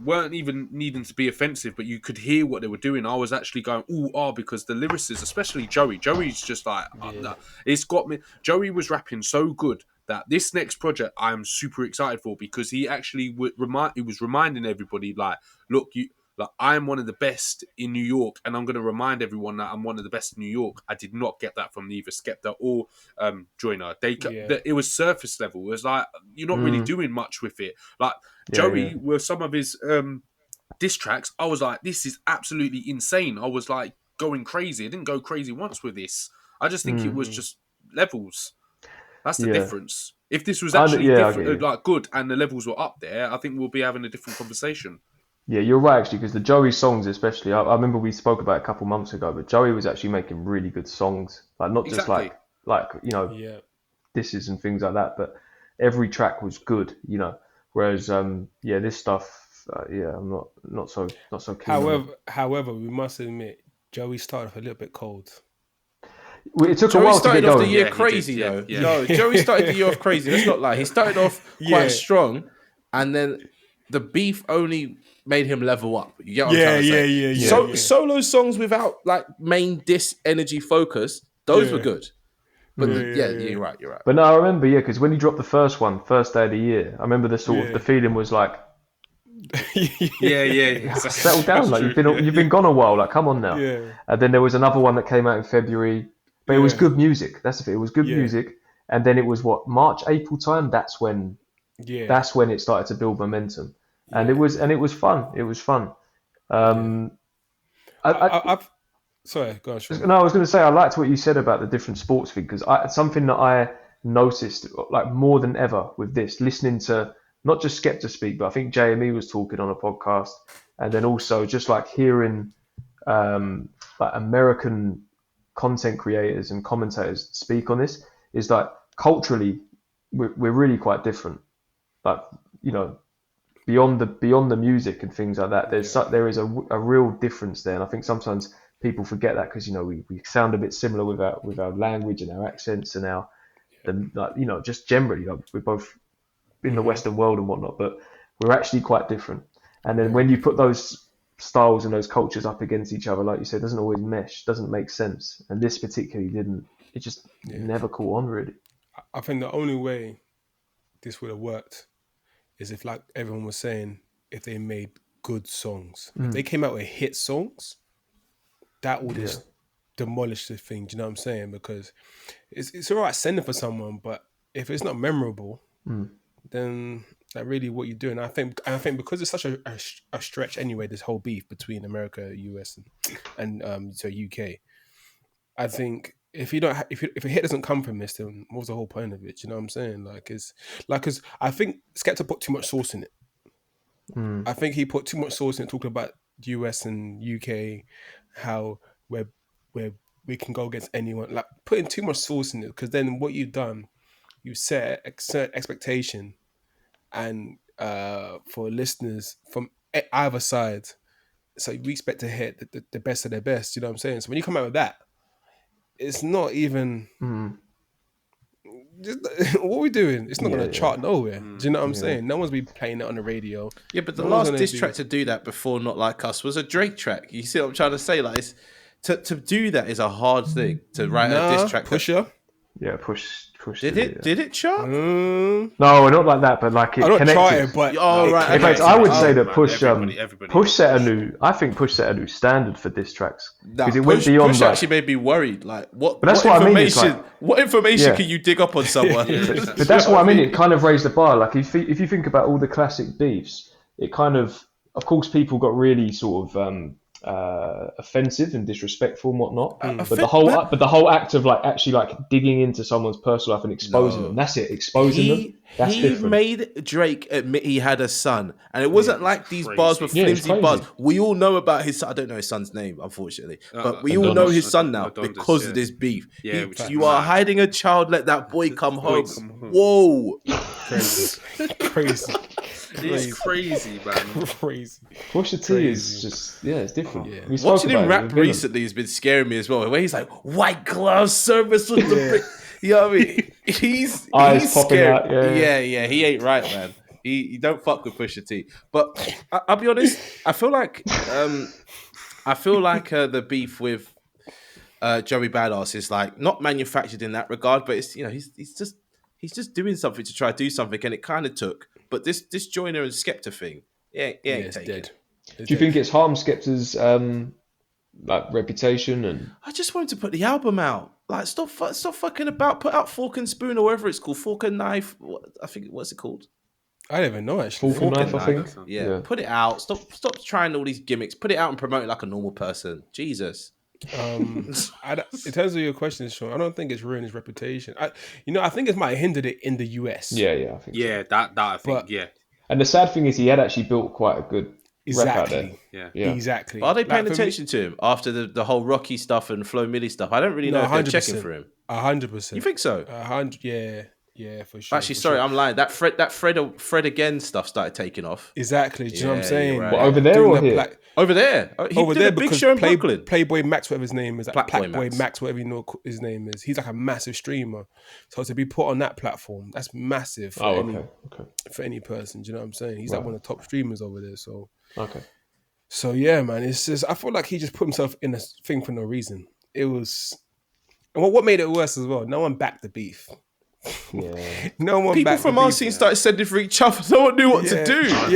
weren't even needing to be offensive, but you could hear what they were doing. I was actually going because the lyricists, especially Joey's just like it's got me. Joey was rapping so good that this next project I am super excited for, because he actually was reminding everybody like, look, I am one of the best in New York, and I'm going to remind everyone that I'm one of the best in New York. I did not get that from neither Skepta or Joyner. It was surface level. It was like, you're not really doing much with it. Like Joey, with some of his diss tracks, I was like, this is absolutely insane. I was like going crazy. I didn't go crazy once with this. I just think it was just levels. That's the difference. If this was actually different, like good, and the levels were up there, I think we'll be having a different conversation. Yeah, you're right, actually, because the Joey songs especially, I remember we spoke about it a couple months ago, but Joey was actually making really good songs, like not just like disses and things like that, but every track was good, whereas this stuff, I'm not so keen. However, we must admit, Joey started off a little bit cold. It took Joey a while to started get off going. the year crazy though. Yeah. No, Joey started the year off crazy. Let's not lie. He started off quite strong, and then the beef only made him level up. You get what I'm trying to say? So solo songs without like main diss energy focus, those were good. But you're right. But no, I remember, because when you dropped the first day of the year, I remember the sort of the feeling was like, settle down, like you've been gone a while, like come on now. And then there was another one that came out in February, but it was good music. That's the thing. It was good music, and then it was March, April time. That's when it started to build momentum. And it was fun. It was fun. Sorry, go on, Sean. No, I was going to say I liked what you said about the different sports thing, because something that I noticed like more than ever with this, listening to not just Skepta speak, but I think JME was talking on a podcast, and then also just like hearing like American content creators and commentators speak on this, is like culturally we're really quite different. Like beyond the music and things like that, there is a real difference there, and I think sometimes people forget that because we sound a bit similar with our language and our accents and our just generally we're both in the Western world and whatnot, but we're actually quite different. And then when you put those styles and those cultures up against each other, like you said, it doesn't always mesh, doesn't make sense. And this particularly didn't. It just never caught on really. I think the only way this would have worked is if, like everyone was saying, if they made good songs. If they came out with hit songs, that would just demolish the thing. Do you know what I'm saying? Because it's all right sending for someone, but if it's not memorable, then like really what you're doing. I think because it's such a stretch anyway, this whole beef between America, US, and UK. I think if a hit doesn't come from this, then what's the whole point of it? Do you know what I'm saying? Because I think Skepta put too much sauce in it. I think he put too much sauce in it, talking about US and UK, how we can go against anyone. Like putting too much sauce in it, because then what you've done, you set a certain expectation, and for listeners from either side, so we expect to hit the best of their best. You know what I'm saying? So when you come out with that, it's not even. What are we doing? It's not going to chart nowhere. Do you know what I'm saying? No one's been playing it on the radio. Yeah, but the last diss track to do that before Not Like Us was a Drake track. You see what I'm trying to say? Like, to do that is a hard thing, to write a diss track. Pusher? Yeah, push. Did it chart? No, not like that, but like it I don't connected. try it, but right. In fact, I would say that Push everybody set a new standard for diss tracks, because it went Push beyond. Push actually made me worried. Like what? But that's what what I mean, information? it's like- What information can you dig up on someone? But that's what I mean. It kind of raised the bar. Like if you think about all the classic beefs, it kind of course, people got really sort of offensive and disrespectful and whatnot. But the whole act of like actually like digging into someone's personal life and exposing them, that's it. Exposing them. That's different. He made Drake admit he had a son, and it wasn't like these bars were flimsy bars. We all know about his son. I don't know his son's name, unfortunately, but we all know his son now because of this beef. Yeah, you are hiding a child. Let that boy come home. Whoa, crazy. It's crazy, man. Crazy. Pusha T is just, it's different. Yeah. Watching him rap recently has been scaring me as well. Where he's like, white glove service with the brick. You know what I mean? He's popping scared. out. Yeah. He ain't right, man. He don't fuck with Pusha T. But I'll be honest. I feel like the beef with Joey Badass is like not manufactured in that regard, but it's he's just doing something to try to do something, and it kind of took. But this Joyner and Skepta thing, it's dead. Do you think it's harmed Skepta's like reputation? And I just wanted to put the album out. Like stop fucking about. Put out Fork and Spoon or whatever it's called. Fork and Knife. What's it called? I don't even know actually. Fork and Knife, I think. Yeah. Put it out. Stop trying all these gimmicks. Put it out and promote it like a normal person. Jesus. In terms of your question, Sean, I don't think it's ruined his reputation. I think it might have hindered it in the US. Yeah, I think. Yeah, that I think. And the sad thing is, he had actually built quite a good rep out there. Yeah, exactly. Are they paying attention to him after the whole Rocky stuff and Flo Milli stuff? I don't really know if they're checking for him. 100%. You think so? 100. Yeah, for sure. Actually, sorry, I'm lying. That Fred again stuff started taking off. Exactly. Do you know what I'm saying? Right. What, over there or here? Over there. Over there, a big because show in Brooklyn. Playboy Max, whatever his name is, like Playboy Max, whatever you know his name is. He's like a massive streamer. So to be put on that platform, that's massive for any person. Do you know what I'm saying? He's like one of the top streamers over there. So So yeah, man, it's just I feel like he just put himself in a thing for no reason. It was, and what made it worse as well. No one backed the beef. Yeah. No one. People from our scene started sending for each other. No one knew what to do. Like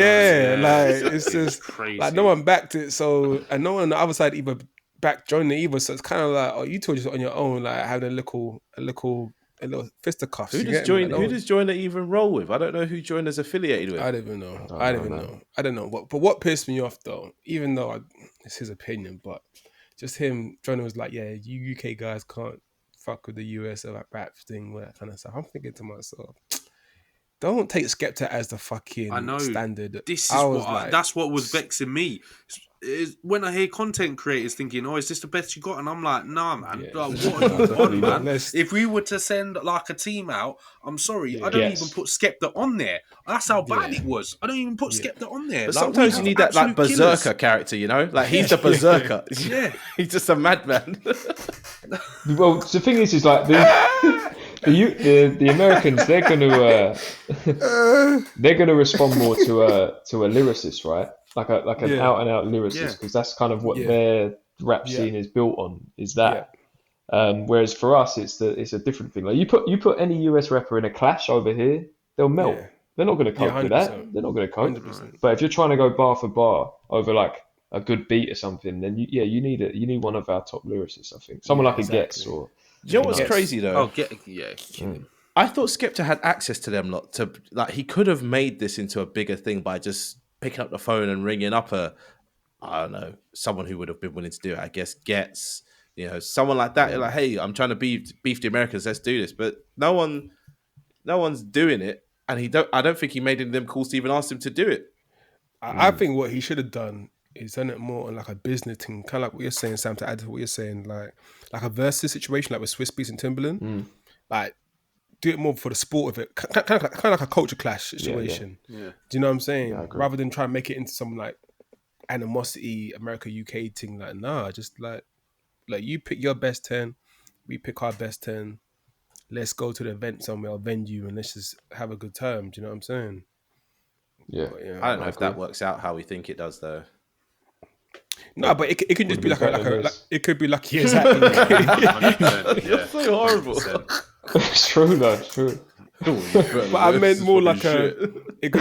it's just crazy. like no one backed it. So and no one on the other side either backed Joyner either. So it's kind of like, oh, you two are just on your own, like having a little fisticuffs. Who does Joyner even roll with? I don't know who Joyner's affiliated with. I don't even know. I don't know. But what pissed me off though, even though it's his opinion, but just him, Joyner was like, yeah, you UK guys can't fuck with the US or that rap thing, that kind of stuff. I'm thinking to myself, don't take Skepta as the fucking standard. This is that's what was vexing me. Is when I hear content creators thinking, "Oh, is this the best you got?" And I'm like, "Nah, man. Like, what are you on, man? If we were to send like a team out, I'm sorry, I don't even put Skepta on there. That's how bad it was. I don't even put Skepta on there. But like, sometimes you need that like berserker character, you know? Like he's the berserker. He's just a madman. Well, the thing is like the Americans, they're gonna respond more to a lyricist, right? Like an out and out lyricist, because that's kind of what their rap scene is built on. Is that? Whereas for us, it's a different thing. Like you put any US rapper in a clash over here, they'll melt. They're not going to cope with that. They're not going to cope. 100%. But if you're trying to go bar for bar over like a good beat or something, then you need one of our top lyricists. I think someone like a Gets or. Do you know what's crazy though? I thought Skepta had access to them lot. To like, he could have made this into a bigger thing by just picking up the phone and ringing up someone who would have been willing to do it. I guess Gets, someone like that. You're like, hey, I'm trying to beef the Americans. Let's do this. But no one's doing it, and I don't think he made any of them calls to even ask him to do it. I think what he should have done is done it more on like a business thing, kind of like what you're saying, Sam. To add to what you're saying, like a versus situation, like with Swiss Beats and Timbaland, like. Do it more for the sport of it, kind of like a culture clash situation. Yeah. Do you know what I'm saying? Yeah, rather than try and make it into some like animosity America UK thing. Like, nah, just like you pick your best 10, we pick our best 10. Let's go to the event somewhere or venue and let's just have a good time. Do you know what I'm saying? Yeah. But, I don't know if that works out how we think it does though. No, but it can just be like it could be like exactly. You're so horrible. It's true though. It's true. But I meant more like it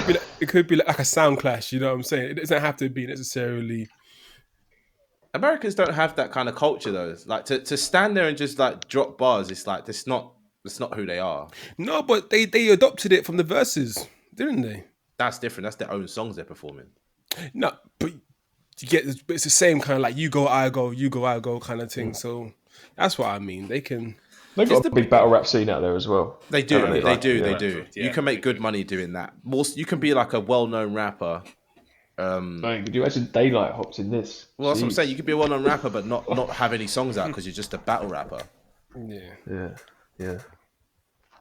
could be like a sound clash. You know what I'm saying? It doesn't have to be necessarily. Americans don't have that kind of culture though. Like to stand there and just like drop bars. It's like it's not who they are. No, but they adopted it from the verses, didn't they? That's different. That's their own songs they're performing. No, but you get it's the same kind of like you go, I go kind of thing. So that's what I mean. They've got a big battle rap scene out there as well. They do. They do. Yeah. You can make good money doing that. You can be like a well-known rapper. Could you imagine Daylight hops in this? Well, that's what I'm Jeez. saying. You could be a well-known rapper, but not have any songs out because you're just a battle rapper. Yeah.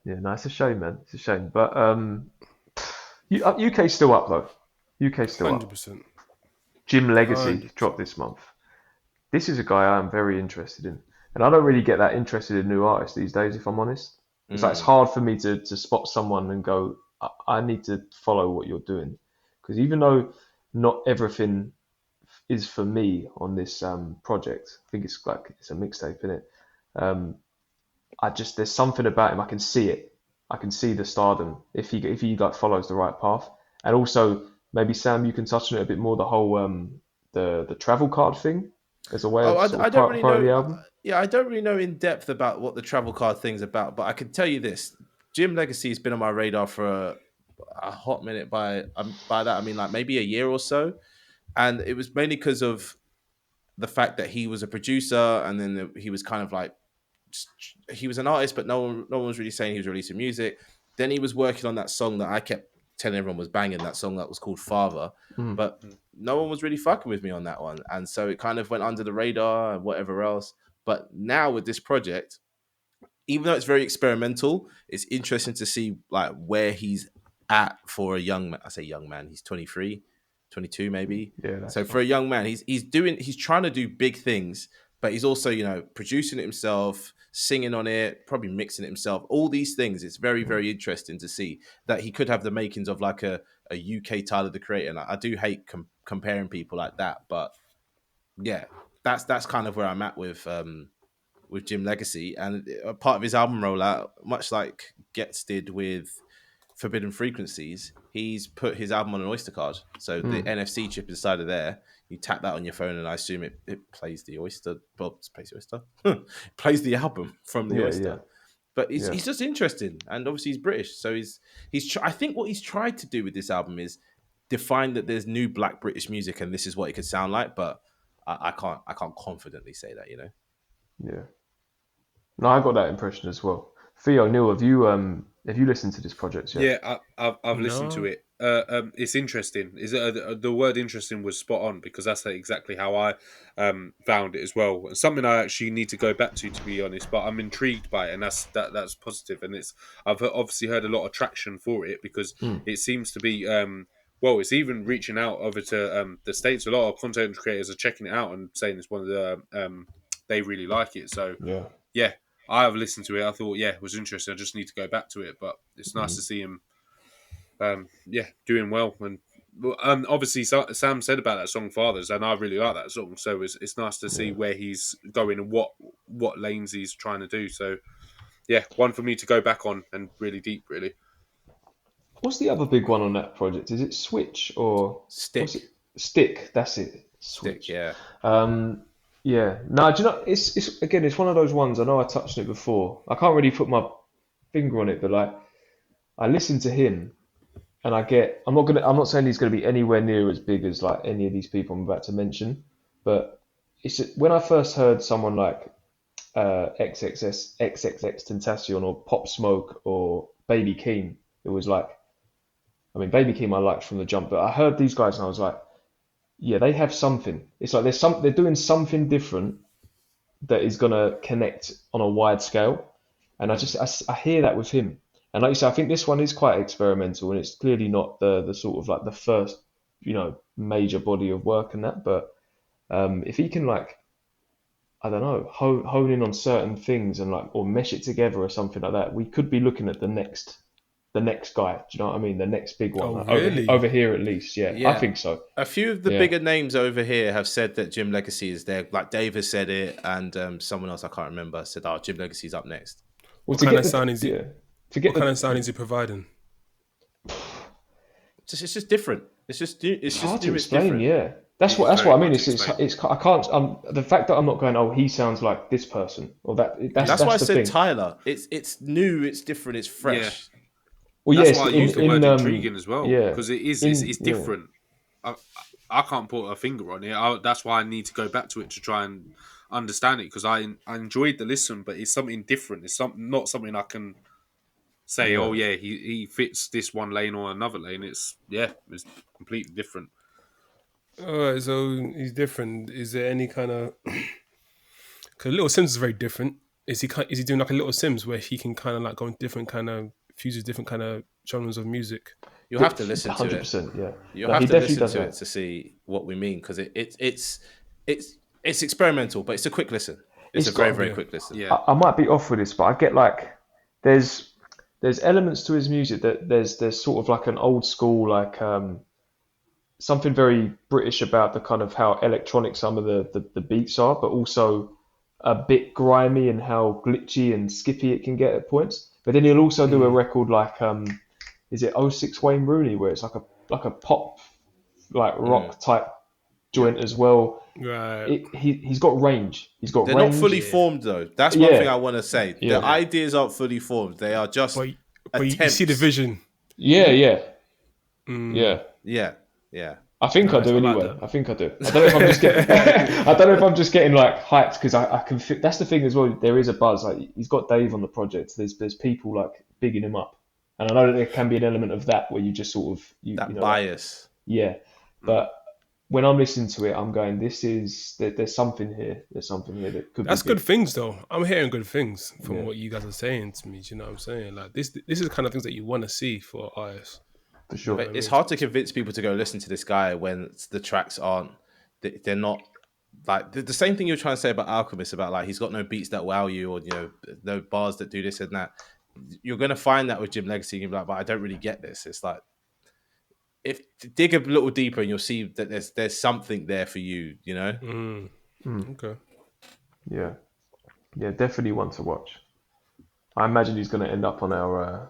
No, it's a shame, man. It's a shame. But UK's still up though. UK's still 100%. up. Jim Legxacy dropped this month. This is a guy I'm very interested in, and I don't really get that interested in new artists these days, if I'm honest. It's like it's hard for me to spot someone and go, I need to follow what you're doing, because even though not everything is for me on this project, I think it's a mixtape, isn't it? There's something about him. I can see it. I can see the stardom if he like follows the right path. And also maybe Sam, you can touch on it a bit more. The whole the travel card thing as a way of I don't really know. the album. Yeah, I don't really know in depth about what the travel card thing's about, but I can tell you this: Jim Legxacy has been on my radar for a hot minute. By that I mean like maybe a year or so, and it was mainly because of the fact that he was a producer, and then he was kind of like he was an artist, but no one was really saying he was releasing music. Then he was working on that song that I kept telling everyone was banging, that song that was called Father, but no one was really fucking with me on that one, and so it kind of went under the radar and whatever else. But now with this project, even though it's very experimental, it's interesting to see like where he's at for a young man. I say young man, he's 23, 22 maybe. Yeah. So for a young man, he's trying to do big things, but he's also, producing it himself, singing on it, probably mixing it himself. All these things, it's very, very interesting to see that he could have the makings of like a UK Tyler the Creator. And I do hate comparing people like that, but yeah, that's kind of where I'm at with Jim Legxacy. And a part of his album rollout, much like Gets did with Forbidden Frequencies, he's put his album on an Oyster card. So the NFC chip inside of there, you tap that on your phone, and I assume it plays the Oyster. Well, it plays the Oyster. It plays the album from the Oyster. Yeah. But he's just interesting, and obviously he's British, so I think what he's tried to do with this album is define that there's new Black British music, and this is what it could sound like. But I can't confidently say that, Yeah. No, I got that impression as well. Theo, Neil, have you listened to this project yet? Yeah, I've listened to it. It's interesting. The word interesting was spot on, because that's exactly how I found it as well. Something I actually need to go back to be honest. But I'm intrigued by it, and that's positive. And I've obviously heard a lot of traction for it, because it seems to be it's even reaching out over to the States. A lot of content creators are checking it out and saying it's one of the they really like it. So yeah. I have listened to it. I thought, it was interesting. I just need to go back to it. But it's nice to see him, doing well. And obviously, Sam said about that song "Fathers," and I really like that song. So it's nice to see where he's going and what lanes he's trying to do. So, one for me to go back on and really deep, really. What's the other big one on that project? Is it Switch or Stick? Stick. That's it. Switch. Stick. Yeah. Yeah. No, do you know, it's one of those ones, I know I touched on it before. I can't really put my finger on it, but like I listen to him and I'm not saying he's gonna be anywhere near as big as like any of these people I'm about to mention, but when I first heard someone like XXXTentacion or Pop Smoke or Baby Keem, it was like, I mean, Baby Keem I liked from the jump, but I heard these guys and I was like, yeah, they have something. It's like they're doing something different that is gonna connect on a wide scale, and I hear that with him. And like you said, I think this one is quite experimental, and it's clearly not the sort of like the first major body of work and that. But if he can like, I don't know, hone in on certain things and like or mesh it together or something like that, we could be looking at the next guy. Do you know what I mean? The next big one. Oh, really? Over here at least. Yeah, I think so. A few of the bigger names over here have said that Jim Legxacy is there. Like Dave has said it, and someone else I can't remember said, Jim Legxacy's up next. What kind of sound is he providing? It's just different. It's just hard to explain. Yeah, that's what I mean. It's I can't. The fact that I'm not going, oh, he sounds like this person or that. That's why I said thing. Tyler. It's new. It's different. It's fresh. Yeah. Well, that's why I use the word intriguing as well, because it's different. I can't put a finger on it. That's why I need to go back to it to try and understand it, because I enjoyed the listen, but it's something different. It's not something I can say. Oh yeah, he fits this one lane or another lane. It's completely different. All right, so he's different. Is there any kind of? Because Little Sims is very different. Is he doing like a Little Sims where he can kind of like go in different kind of fuses different kind of genres of music? You'll have to listen to 100%, yeah. You'll have to listen to it to see what we mean, because it's experimental, but it's a quick listen. It's a very, very quick listen. Yeah, I might be off with this, but I get like there's elements to his music that there's sort of like an old school like something very British about the kind of how electronic some of the beats are, but also a bit grimy and how glitchy and skippy it can get at points. But then he'll also do a record like is it 06 Wayne Rooney, where it's like a pop like rock type joint as well. Right. He's got range. They're not fully formed though. That's one thing I want to say. The ideas aren't fully formed. They are just but you see the vision. Yeah. I think I do anyway. Like I think I do. I don't know if I'm just getting. I don't know if I'm just getting like hyped because I can. That's the thing as well. There is a buzz. Like he's got Dave on the project. There's people like bigging him up, and I know that there can be an element of that where you just sort of bias. But when I'm listening to it, I'm going, there's something here. There's something here that could. That's good things though. I'm hearing good things from what you guys are saying to me. Do you know what I'm saying? Like this is the kind of things that you want to see for artists. For sure. But it's hard to convince people to go listen to this guy when the tracks aren't. They're not like the same thing you were trying to say about Alchemist, about like he's got no beats that wow you, or no bars that do this and that. You're gonna find that with Jim Legxacy, and be like, but I don't really get this. It's like dig a little deeper, and you'll see that there's something there for you. Okay. Yeah, definitely one to watch. I imagine he's going to end up on our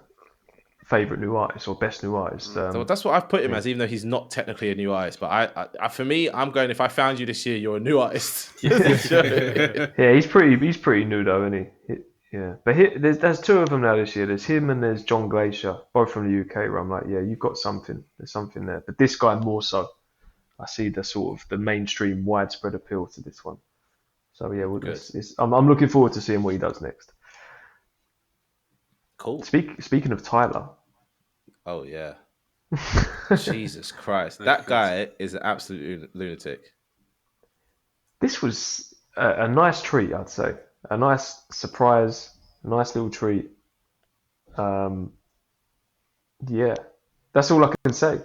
favorite new artist or best new artist. So that's what I've put him as, even though he's not technically a new artist. But I for me, I'm going. If I found you this year, you're a new artist. Yeah, he's pretty new though, isn't he? Yeah, but there's two of them now this year. There's him and there's John Glacier, both from the UK. Where I'm like, yeah, you've got something. There's something there. But this guy more so. I see the sort of the mainstream, widespread appeal to this one. So yeah, I'm looking forward to seeing what he does next. Cool. Speaking of Tyler. Oh yeah. Jesus Christ, that guy is an absolute lunatic. This was a nice treat, I'd say. A nice surprise, a nice little treat. Yeah, that's all I can say.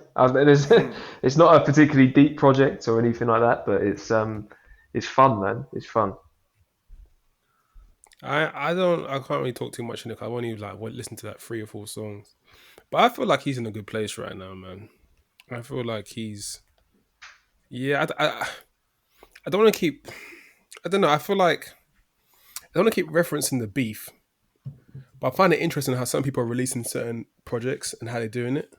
It's not a particularly deep project or anything like that, but it's fun, man. It's fun. I can't really talk too much in it. I won't even listen to 3 or 4 songs, but I feel like he's in a good place right now, man. I feel like he's. Yeah, I don't want to keep. I don't know. I feel like. I don't want to keep referencing the beef, but I find it interesting how some people are releasing certain projects and how they're doing it.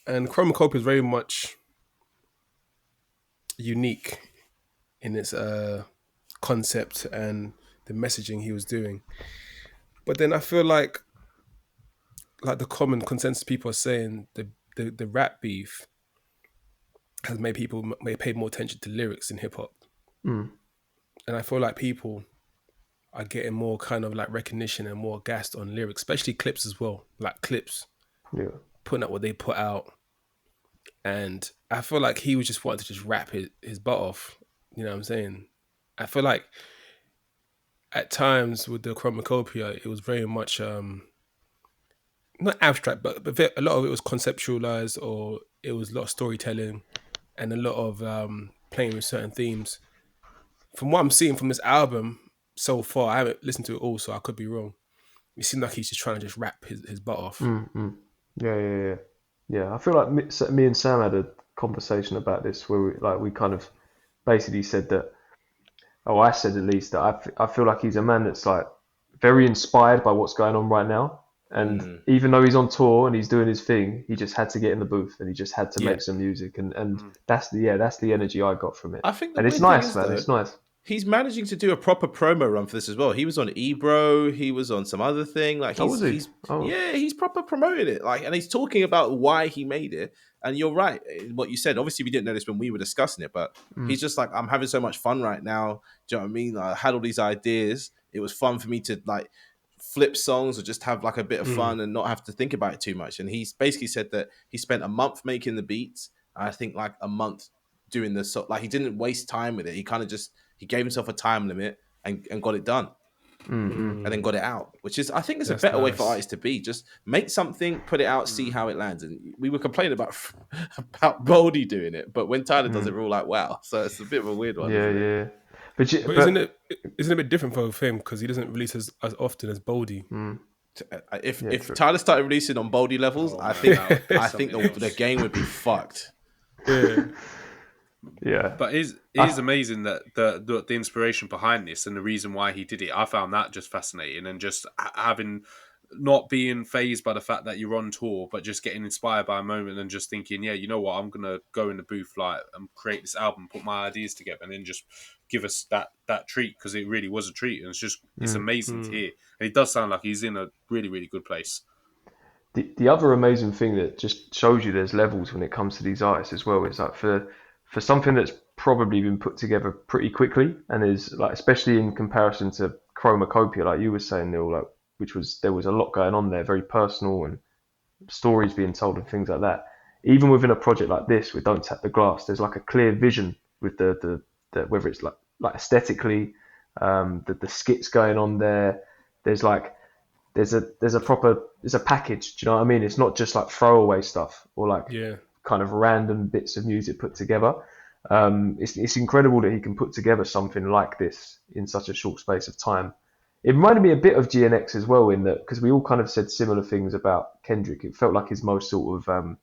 And Chromacopia is very much unique in its concept and the messaging he was doing. But then I feel like the common consensus people are saying the rap beef has made people pay more attention to lyrics in hip hop. And I feel like people are getting more kind of like recognition and more gassed on lyrics, especially clips as well. Like clips, putting out what they put out. And I feel like he was just wanting to just rap his butt off. You know what I'm saying? I feel like at times with the Chromacopia, it was very much not abstract, but a lot of it was conceptualized, or it was a lot of storytelling and a lot of playing with certain themes. From what I'm seeing from this album so far, I haven't listened to it all, so I could be wrong. It seemed like he's just trying to just rap his butt off. Yeah. I feel like me and Sam had a conversation about this where we kind of basically said that, I said at least that I feel like he's a man that's like very inspired by what's going on right now. And even though he's on tour and he's doing his thing, he just had to get in the booth and he just had to make some music. And that's the energy I got from it. I think and it's nice, man. It's nice. He's managing to do a proper promo run for this as well. He was on Ebro. He was on some other thing. Like he's proper promoting it. Like, and he's talking about why he made it. And you're right, what you said. Obviously, we didn't know this when we were discussing it, but he's just like, I'm having so much fun right now. Do you know what I mean? I had all these ideas. It was fun for me to like flip songs or just have like a bit of fun and not have to think about it too much. And he's basically said that he spent a month making the beats. And I think like a month doing the so like he didn't waste time with it. He kind of just he gave himself a time limit and got it done. And then got it out, which is I think it's a better way for artists to be. Just make something, put it out, see how it lands. And we were complaining about Boldy doing it, but when Tyler does it, we're all like, wow. So it's a bit of a weird one. Yeah. But isn't it a bit different for him because he doesn't release as often as Boldy? If Tyler started releasing on Boldy levels, I think the game would be fucked. Yeah. But it is amazing that the inspiration behind this and the reason why he did it. I found that just fascinating, and just having not being fazed by the fact that you're on tour, but just getting inspired by a moment and just thinking, yeah, you know what, I'm gonna go in the booth and create this album, put my ideas together, and then just give us that treat, because it really was a treat, and it's amazing to hear. And it does sound like he's in a really, really good place. The other amazing thing that just shows you there's levels when it comes to these artists as well is like for something that's probably been put together pretty quickly and is like, especially in comparison to Chromacopia, like you were saying, Neil, like there was a lot going on there, very personal and stories being told and things like that. Even within a project like this with Don't Tap the Glass, there's like a clear vision with the whether it's like aesthetically, the skits going on there. There's a package. Do you know what I mean? It's not just like throwaway stuff or like kind of random bits of music put together. It's incredible that he can put together something like this in such a short space of time. It reminded me a bit of GNX as well, in that, because we all kind of said similar things about Kendrick. It felt like his most sort of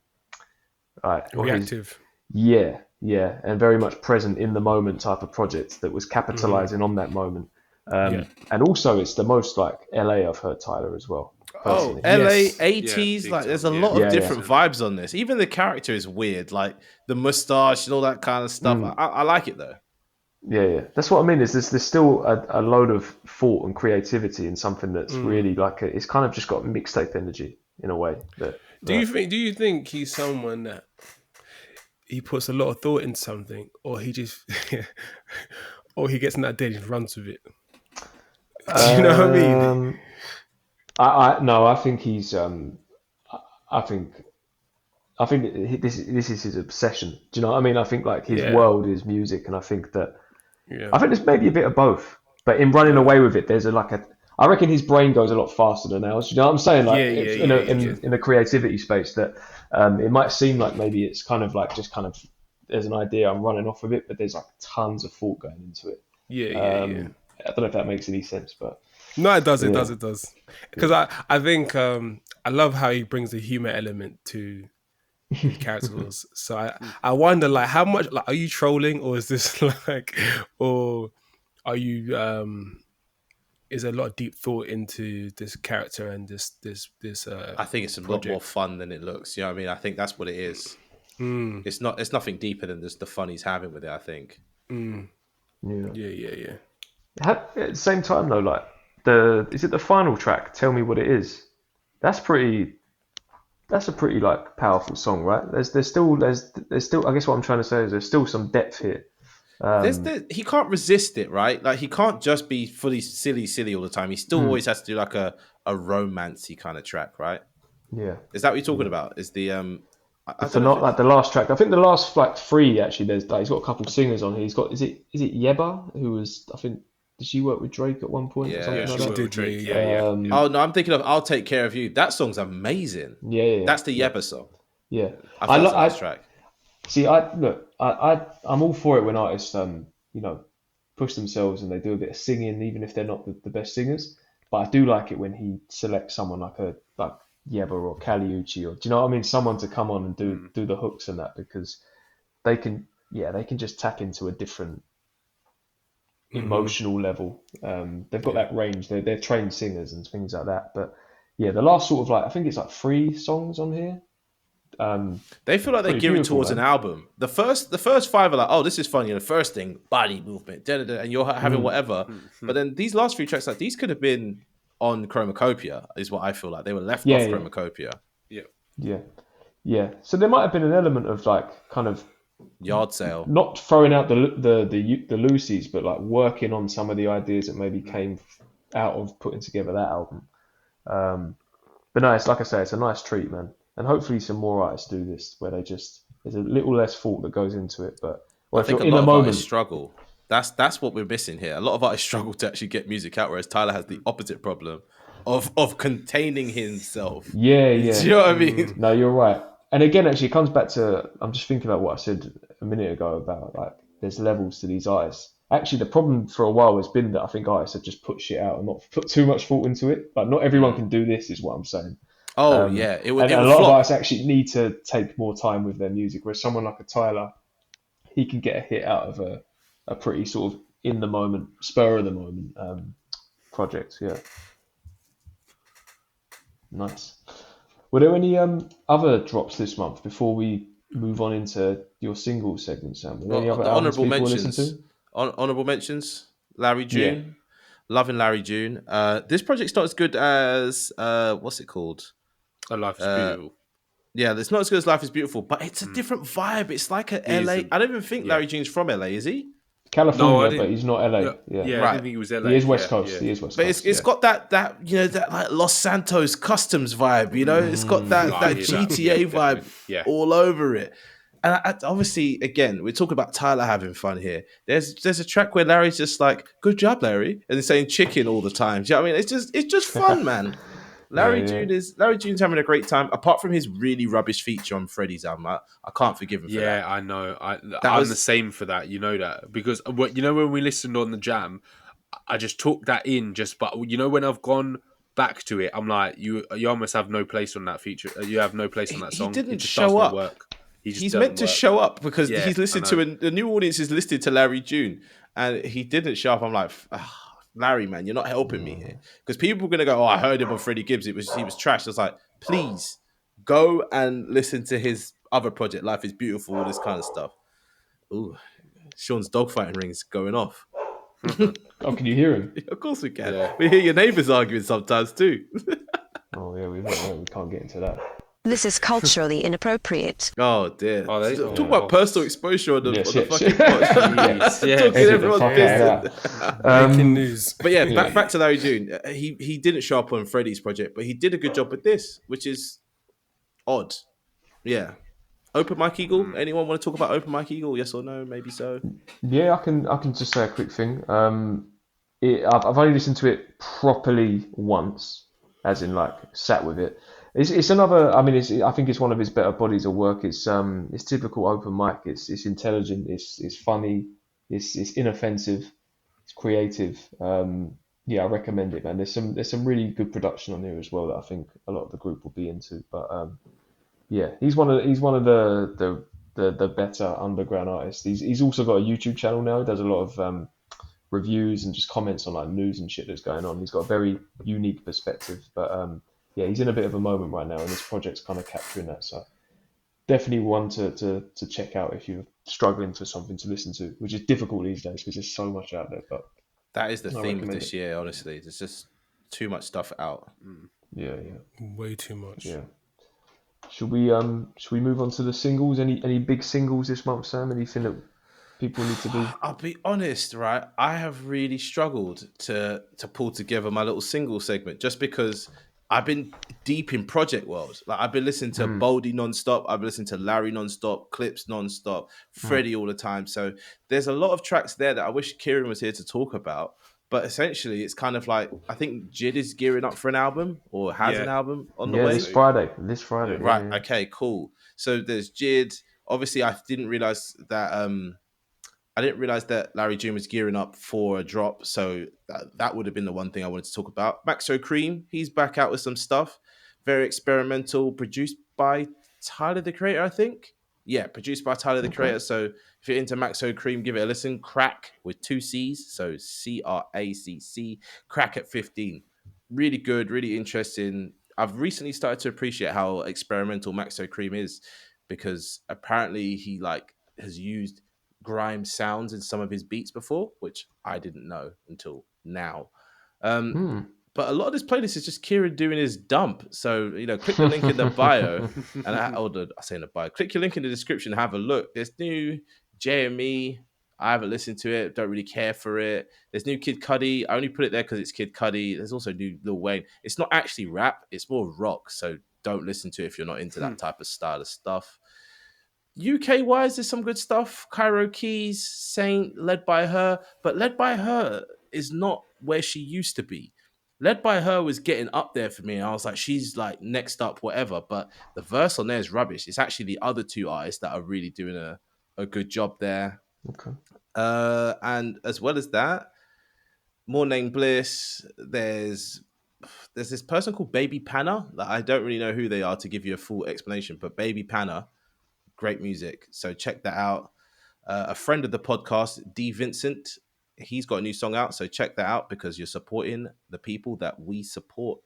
reactive. And very much present in the moment type of project that was capitalizing on that moment. And also it's the most like LA I've heard Tyler as well. Personally. LA 80s, like there's a lot of different vibes on this. Even the character is weird, like the mustache and all that kind of stuff. I like it though. Yeah. That's what I mean. Is there's still a load of thought and creativity in something that's really like it's kind of just got mixtape energy in a way. Do you think he's someone that he puts a lot of thought into something, or he just or he gets in that day and just runs with it? Do you know what I mean? I think he's. I think this is his obsession. Do you know what I mean? I think like his world is music, and I think that. Yeah. I think there's maybe a bit of both, but in running away with it, there's I reckon his brain goes a lot faster than ours. You know what I'm saying? Like in a creativity space, that it might seem like maybe it's kind of like just kind of there's an idea, I'm running off with it, but there's like tons of thought going into it. I don't know if that makes any sense, but. No, it does. It does. Because I think I love how he brings the humor element to his characters. So I wonder, like, how much, like, are you trolling, or is this like, or are you? Is there a lot of deep thought into this character and this? I think it's a lot more fun than it looks. You know what I mean? I think that's what it is. It's not. It's nothing deeper than just the fun he's having with it. I think. Yeah. At the same time, though, like. Is it the final track? Tell Me What It Is. That's a pretty like powerful song, right? There's still. I guess what I'm trying to say is there's still some depth here. He can't resist it, right? Like he can't just be fully silly all the time. He still always has to do like a romancy kind of track, right? Yeah. Is that what you're talking about? Is the like the last track? I think the last like three actually. There's like, he's got a couple of singers on here. He's got is it Yeba, who was, I think. Did she work with Drake at one point? Yeah, or something she like that? did Drake. Oh no, I'm thinking of "I'll Take Care of You." That song's amazing. Yeah. That's the Yeba song. Yeah, I love that track. See, I'm all for it when artists, push themselves and they do a bit of singing, even if they're not the best singers. But I do like it when he selects someone like Yeba or Caliucci, or do you know what I mean? Someone to come on and do the hooks and that, because they can just tap into a different emotional level. They've got that range. They're trained singers and things like that. But yeah, the last sort of like, I think it's like 3 songs on here. They feel like they're pretty gearing beautiful, towards man. an album. The first 5 are like, oh, this is fun. The first thing, body movement, and you're having whatever. But then these last 3 tracks, like these could have been on Chromacopia, is what I feel like. They were left off Chromacopia. Yeah. So there might have been an element of like kind of Yard sale. not throwing out the Lucy's, but like working on some of the ideas that maybe came out of putting together that album. But no, it's like I say, it's a nice treat, man. And hopefully some more artists do this, where there's a little less thought that goes into it. But I think a lot of artists struggle. That's what we're missing here. A lot of artists struggle to actually get music out, whereas Tyler has the opposite problem of containing himself. Yeah. Do you know what I mean? No, you're right. And again, actually, it comes back to, I'm just thinking about what I said a minute ago about like there's levels to these artists. Actually, the problem for a while has been that I think artists have just put shit out and not put too much thought into it. Like not everyone can do this, is what I'm saying. Oh yeah, and a lot of artists actually need to take more time with their music. Whereas someone like a Tyler, he can get a hit out of a pretty sort of in the moment, spur of the moment project. Yeah, nice. Were there any other drops this month before we move on into your single segment, Sam? Were there any other albums people listen to? Honorable mentions: Larry June, loving Larry June. This project's not as good as what's it called? A Life is Beautiful. Yeah, it's not as good as Life is Beautiful, but it's a different vibe. It's like a LA. I don't even think Larry June's from LA, is he? California, but he's not LA. Yeah. I didn't think he was LA. He is West Coast. He is West Coast. But it's got that that like Los Santos customs vibe. It's got that GTA vibe all over it. And obviously, again, we're talking about Tyler having fun here. There's a track where Larry's just like, "Good job, Larry," and he's saying "chicken" all the time. Do you know what I mean? It's just fun, man. Larry June's having a great time. Apart from his really rubbish feature on Freddie's album, I can't forgive him for that. Yeah, I know. I'm the same for that. You know that because when we listened on the jam, I just took that in. But when I've gone back to it, I'm like, you almost have no place on that feature. You have no place on that song. He didn't show up. Work. He's meant to show up because he's listened to a new audience is listed to Larry June, and he didn't show up. I'm like, Larry, man, you're not helping me here because people are gonna go, "Oh, I heard him on Freddie Gibbs. He was trash." I was like, please go and listen to his other project, Life is Beautiful, all this kind of stuff. Ooh, Sean's dogfighting ring's going off. Oh, can you hear him? Of course we can. Yeah. We hear your neighbours arguing sometimes too. Oh yeah, we can't get into that. This is culturally inappropriate. Oh dear. Talk about personal exposure on the fucking podcast. Talking everyone's business. Breaking news. But back to Larry June. He didn't show up on Freddie's project, but he did a good job with this, which is odd. Yeah. Open Mike Eagle. Anyone want to talk about Open Mike Eagle? Yes or no? Maybe so. Yeah, I can just say a quick thing. I've only listened to it properly once, as in like sat with it. It's another. I mean, I think it's one of his better bodies of work. It's typical open mic. It's intelligent. It's funny. It's inoffensive. It's creative. I recommend it, man. There's some really good production on here as well that I think a lot of the group will be into. But he's one of the better underground artists. He's also got a YouTube channel now. He does a lot of reviews and just comments on like news and shit that's going on. He's got a very unique perspective. But he's in a bit of a moment right now, and this project's kind of capturing that. So definitely one to check out if you're struggling for something to listen to, which is difficult these days because there's so much out there. But that is the theme of this year, honestly. There's just too much stuff out. Yeah. Way too much. Yeah. Should we move on to the singles? Any big singles this month, Sam? Anything that people need to be? I'll be honest, right? I have really struggled to pull together my little single segment just because I've been deep in Project World. Like I've been listening to Boldy nonstop. I've been listening to Larry nonstop, Clips nonstop, Freddie all the time. So there's a lot of tracks there that I wish Kieran was here to talk about. But essentially, it's kind of like I think Jid is gearing up for an album or has an album on the way. This Friday. Right. Yeah. Okay. Cool. So there's Jid. Obviously, I didn't realize that Larry June was gearing up for a drop, so that would have been the one thing I wanted to talk about. Maxo Kream, he's back out with some stuff. Very experimental, produced by Tyler, the Creator, I think. Yeah, produced by Tyler, the Creator. So if you're into Maxo Kream, give it a listen. Crack with 2 C's, so CRACC. Crack at 15. Really good, really interesting. I've recently started to appreciate how experimental Maxo Kream is, because apparently he like has used grime sounds in some of his beats before, which I didn't know until now. But a lot of this playlist is just Kieran doing his dump. So, click the link in the bio. I say in the bio. Click your link in the description, have a look. There's new JME. I haven't listened to it. Don't really care for it. There's new Kid Cudi. I only put it there because it's Kid Cudi. There's also new Lil Wayne. It's not actually rap. It's more rock. So don't listen to it if you're not into that type of style of stuff. UK-wise, there's some good stuff. Cairo Keys, Saint, Led by Her. But Led by Her is not where she used to be. Led by Her was getting up there for me. And I was like, she's like next up, whatever. But the verse on there is rubbish. It's actually the other two artists that are really doing a good job there. Okay. And as well as that, More Name Bliss, there's this person called Baby Panna. That I don't really know who they are to give you a full explanation, but Baby Panna, great music. So check that out. A friend of the podcast, D Vincent, he's got a new song out. So check that out because you're supporting the people that we support.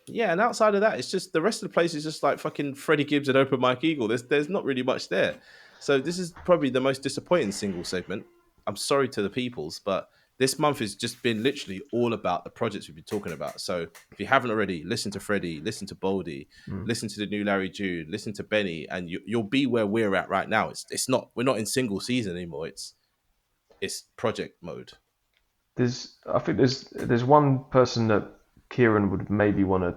Yeah, and outside of that, it's just the rest of the place is just like fucking Freddie Gibbs and Open Mike Eagle. There's not really much there. So this is probably the most disappointing single segment. I'm sorry to the peoples, but this month has just been literally all about the projects we've been talking about. So if you haven't already, listen to Freddie, listen to Boldy, listen to the new Larry June, listen to Benny, and you'll be where we're at right now. We're not in single season anymore. It's project mode. I think there's one person that Kieran would maybe want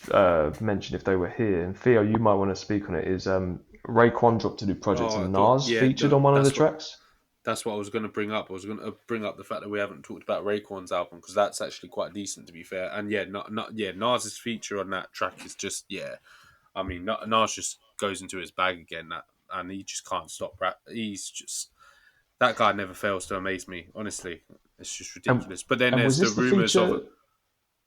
to mention if they were here, and Theo, you might want to speak on it. Is Raekwon dropped a new project and Nas featured on one of the tracks? That's what I was going to bring up. I was going to bring up the fact that we haven't talked about Raekwon's album because that's actually quite decent, to be fair. And Nas's feature on that track is just I mean, Nas just goes into his bag again, and he just can't stop rap. He's just that guy never fails to amaze me. Honestly, it's just ridiculous. But then there's the rumors of.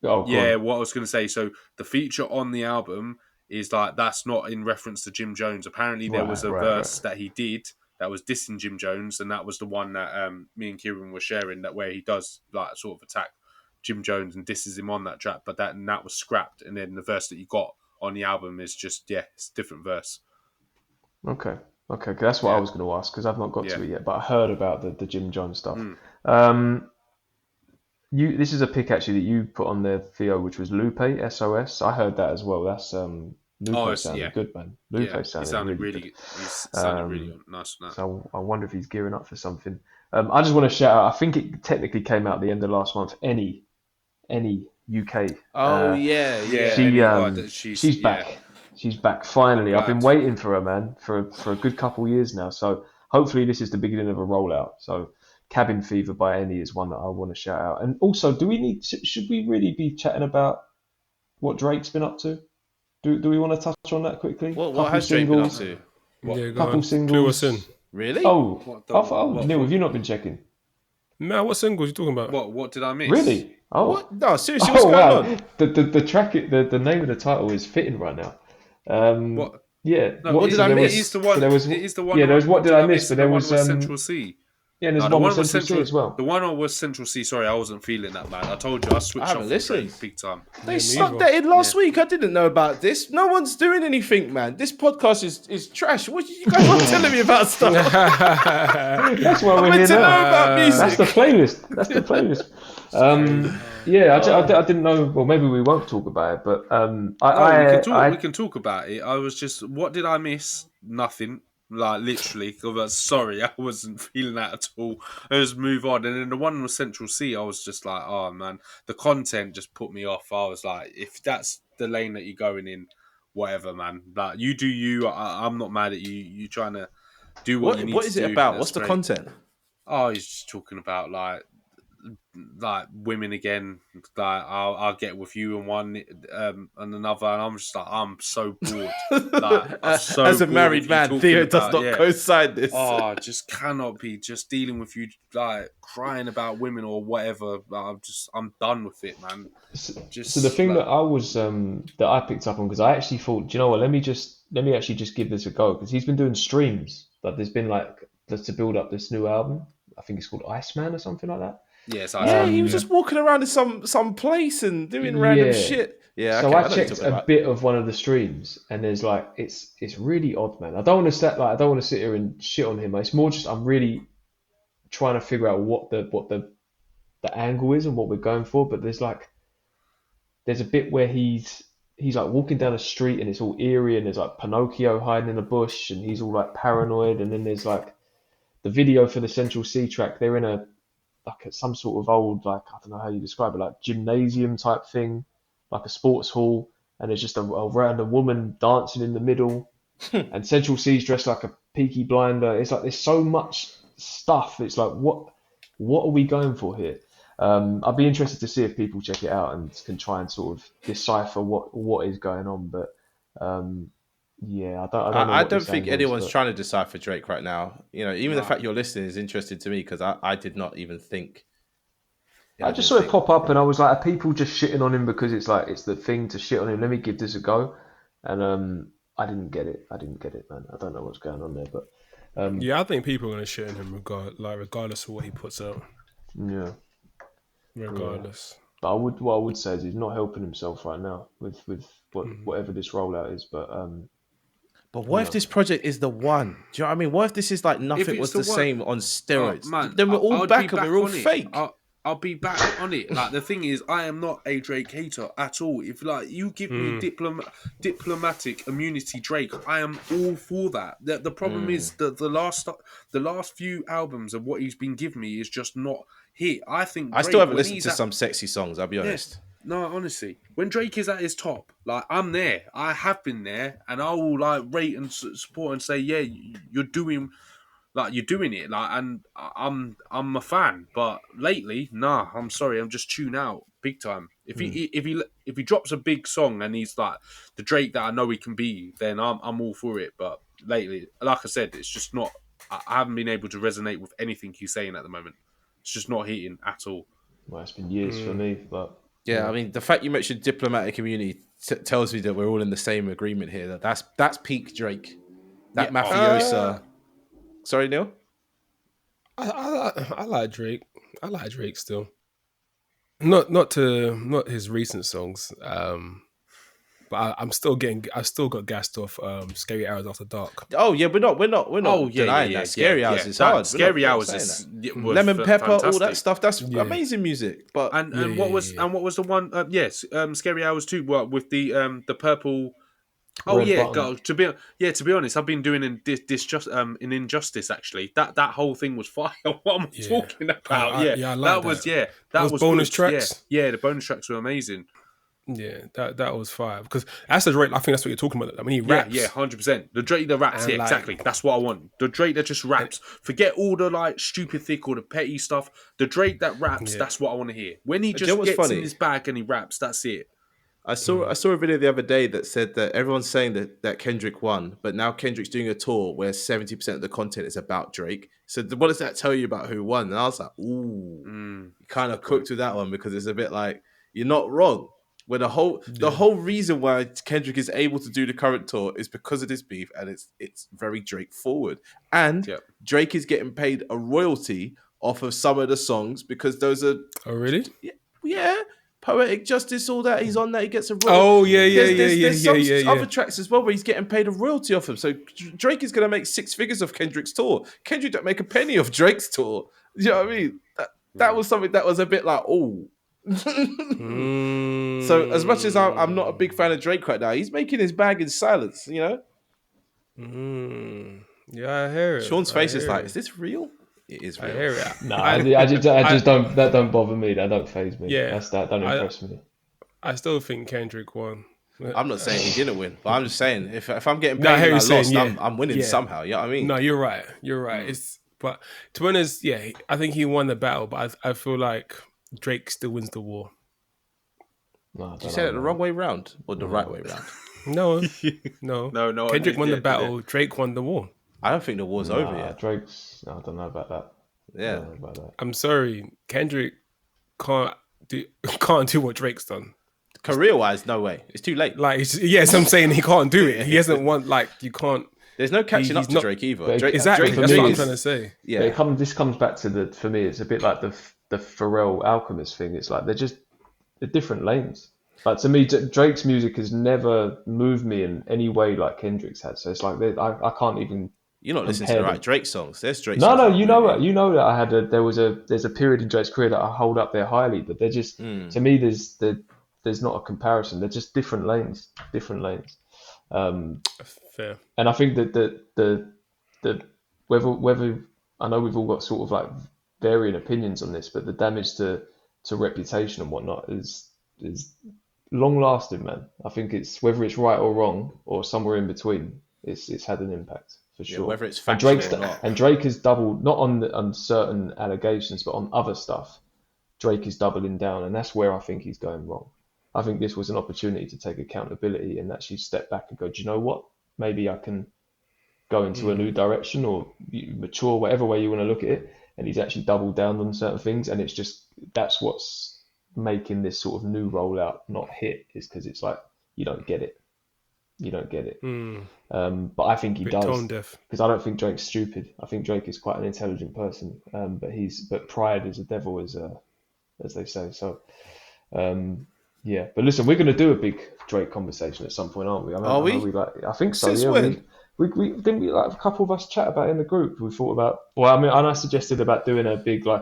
What I was going to say. So the feature on the album is like that's not in reference to Jim Jones. Apparently, there was a verse that he did that was dissing Jim Jones, and that was the one that me and Kieran were sharing. That where he does like sort of attack Jim Jones and disses him on that track, but that was scrapped. And then the verse that you got on the album is just it's a different verse. Okay, that's what I was going to ask because I've not got to it yet, but I heard about the Jim Jones stuff. This is a pick actually that you put on there, Theo, which was Lupe, SOS. I heard that as well. That's Lupe sounded good, man. Lupe sounded really good. He sounded really nice. So I wonder if he's gearing up for something. I just want to shout out. I think it technically came out at the end of last month. Any UK. She's back. She's back finally. I've been waiting for her, man, for a good couple years now. So hopefully this is the beginning of a rollout. So Cabin Fever by Any is one that I want to shout out. And also, should we really be chatting about what Drake's been up to? Do we want to touch on that quickly? What has Drake been up to? Couple singles. Clue us in. Really? Neil, have you not been checking? Man, what singles are you talking about? What did I miss? Really? Oh, what? No, seriously, what's going on? The track, the name of the title is fitting right now. What? Yeah. No, what did I miss? It is the one. It is the one. Yeah, there was what did I miss? But there was Central C. Yeah, and there's one with Central C as well. The one was Central C. Sorry, I wasn't feeling that, man. I told you I switched off the big time. They stuck that in last week. I didn't know about this. No one's doing anything, man. This podcast is trash. What you guys are telling me about stuff? That's why we're here now. Know about music. That's the playlist. I didn't know. Well, maybe we won't talk about it, but we can talk about it. I was just, what did I miss? Nothing. Like literally, sorry, I wasn't feeling that at all. I just move on, and then the one with Central C, I was just like, oh man, the content just put me off. I was like, if that's the lane that you're going in, whatever, man. Like you do you. I'm not mad at you. You trying to do what you need to do. What is it about? What's the content? Oh, he's just talking about like women again. Like I'll get with you and one and another, and I'm just like, I'm so bored. Like, as a married man, Theo does not co-sign this. Oh, just cannot be just dealing with you like crying about women or whatever. Like, I'm done with it, man. So the thing that I was that I picked up on, because I actually thought, do you know what? Let me actually just give this a go, because he's been doing streams. Like there's been to build up this new album. I think it's called Iceman or something like that. Yes, he was just walking around in some place and doing random shit. Yeah. So Okay, I know what you're checked talking a about. bit of one of the streams, and there's like it's really odd, man. I don't want to sit here and shit on him. It's more just I'm really trying to figure out what the angle is and what we're going for. But there's a bit where he's like walking down a street and it's all eerie, and there's like Pinocchio hiding in a bush, and he's all like paranoid. And then there's like the video for the Central C track. They're in some sort of old, like, I don't know how you describe it, like gymnasium type thing, like a sports hall, and there's just a random woman dancing in the middle, and Central C's dressed like a Peaky Blinder. It's like there's so much stuff. It's like what are we going for here? I'd be interested to see if people check it out and can try and sort of decipher what is going on. But yeah, I don't think anyone's trying to decipher Drake right now. You know, even the fact you're listening is interesting to me because I did not even think. I just saw it pop up and I was like, are people just shitting on him because it's like it's the thing to shit on him? Let me give this a go. And I didn't get it, man. I don't know what's going on there, but yeah, I think people are gonna shit on him regardless of what he puts out. Yeah. Regardless. Yeah. But what I would say is he's not helping himself right now with whatever this rollout is. But what if this project is the one? Do you know what I mean? What if this is like nothing was the same on steroids? Man, then we're all back and we're all on it. fake. I'll be back on it. Like the thing is, I am not a Drake hater at all. If like you give me diplomatic immunity, Drake, I am all for that. The problem is that the last few albums of what he's been giving me is just not hit. I think I still haven't listened to some sexy songs. I'll be honest. No, honestly, when Drake is at his top, like I'm there. I have been there, and I will like rate and support and say, yeah, you're doing it, like, and I'm a fan. But lately, nah, I'm sorry, I'm just tuned out big time. If he drops a big song and he's like the Drake that I know he can be, then I'm all for it. But lately, like I said, it's just not. I haven't been able to resonate with anything he's saying at the moment. It's just not hitting at all. Well, it's been years for me, but. Yeah, I mean, the fact you mentioned diplomatic immunity tells me that we're all in the same agreement here. That's peak Drake. That mafiosa. Sorry, Neil? I like Drake. I like Drake still. Not his recent songs. But I still got gassed off Scary Hours After Dark. Oh yeah, we're not denying that. Scary Hours is hard. Scary Hours is Lemon Pepper, fantastic. all that stuff. That's amazing music. But what was the one? Scary Hours too. What with the purple? Oh yeah, God, to be honest, I've been doing in Injustice actually. That whole thing was fire. What am I talking about? I like that was bonus good. tracks. Yeah, the bonus tracks were amazing. Yeah, that was fire because that's the Drake. I think that's what you're talking about. I mean, he raps. Yeah, 100%. The Drake that raps. And exactly. That's what I want. The Drake that just raps. Forget all the like stupid thick or the petty stuff. The Drake that raps. That's what I want to hear. When he just gets in his bag and he raps, that's it. I saw a video the other day that said that everyone's saying that Kendrick won, but now Kendrick's doing a tour where 70% of the content is about Drake. So what does that tell you about who won? And I was like, ooh, kind of cooked with that one because it's a bit like you're not wrong. Where the whole reason why Kendrick is able to do the current tour is because of this beef, and it's very Drake forward. And Drake is getting paid a royalty off of some of the songs because those are really Poetic Justice, all that he's on that he gets a royalty. Oh there's other tracks as well where he's getting paid a royalty off them. So Drake is going to make 6 figures off Kendrick's tour. Kendrick don't make a penny off Drake's tour. You know what I mean? That was something that was a bit like So as much as I'm not a big fan of Drake right now, he's making his bag in silence, you know? Yeah, I hear it. Sean's face is like, is this real? It is real. I hear it. No, I just don't. That don't bother me. That don't faze me. Yeah, that don't impress me. I still think Kendrick won. I'm not saying he didn't win, but I'm just saying if I'm getting paid and I lost, I'm winning somehow. You know what I mean? No, you're right. But to be honest, I think he won the battle, but I feel like Drake still wins the war. No, did you say it the wrong way round or the right way round? No. Kendrick won the battle. Drake won the war. I don't think the war's over yet. Drake's. I don't know about that. Yeah, I'm sorry. Kendrick can't do what Drake's done. Career-wise, no way. It's too late. Like, yes, I'm saying he can't do it. He hasn't won. Like, you can't. There's no catching up to Drake either. Exactly. That's what I'm trying to say. Yeah. This comes back to for me, it's a bit like the Pharrell Alchemist thing. It's like they're different lanes. But to me, Drake's music has never moved me in any way like Kendrick's had. So it's like I can't even. You're not listening to the right Drake songs. There's Drake No, songs. no, you know that I had there's a period in Drake's career that I hold up there highly, but they're just to me there's not a comparison. They're just different lanes. Fair. And I think that the whether I know we've all got sort of like varying opinions on this, but the damage to reputation and whatnot is long lasting, man. I think it's whether it's right or wrong or somewhere in between. It's had an impact for sure. Whether it's factual or not. And Drake has doubled not on certain allegations, but on other stuff. Drake is doubling down, and that's where I think he's going wrong. I think this was an opportunity to take accountability and actually step back and go, do you know what? Maybe I can go into a new direction or mature, whatever way you want to look at it. And he's actually doubled down on certain things, and it's just that's what's making this sort of new rollout not hit, is because it's like you don't get it. But I think he does, because I don't think Drake's stupid. I think Drake is quite an intelligent person, but pride is a devil, as they say. So yeah. But listen, we're going to do a big Drake conversation at some point, aren't we? Are we? I think so. Since yeah. when? We didn't we like a couple of us chat about it in the group. We thought about and I suggested about doing a big I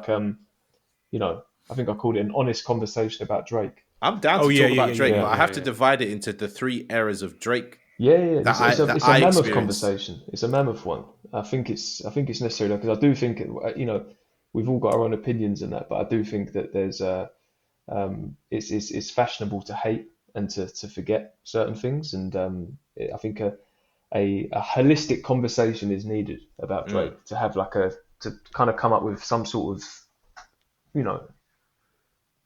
think I called it an honest conversation about Drake. I'm down to talk about Drake, but I have to divide it into the 3 eras of Drake. Yeah. It's a mammoth conversation. It's a mammoth one. I think it's necessary, because I do think we've all got our own opinions in that, but I do think that there's it's fashionable to hate and to forget certain things, and I think a holistic conversation is needed about Drake to have to kind of come up with some sort of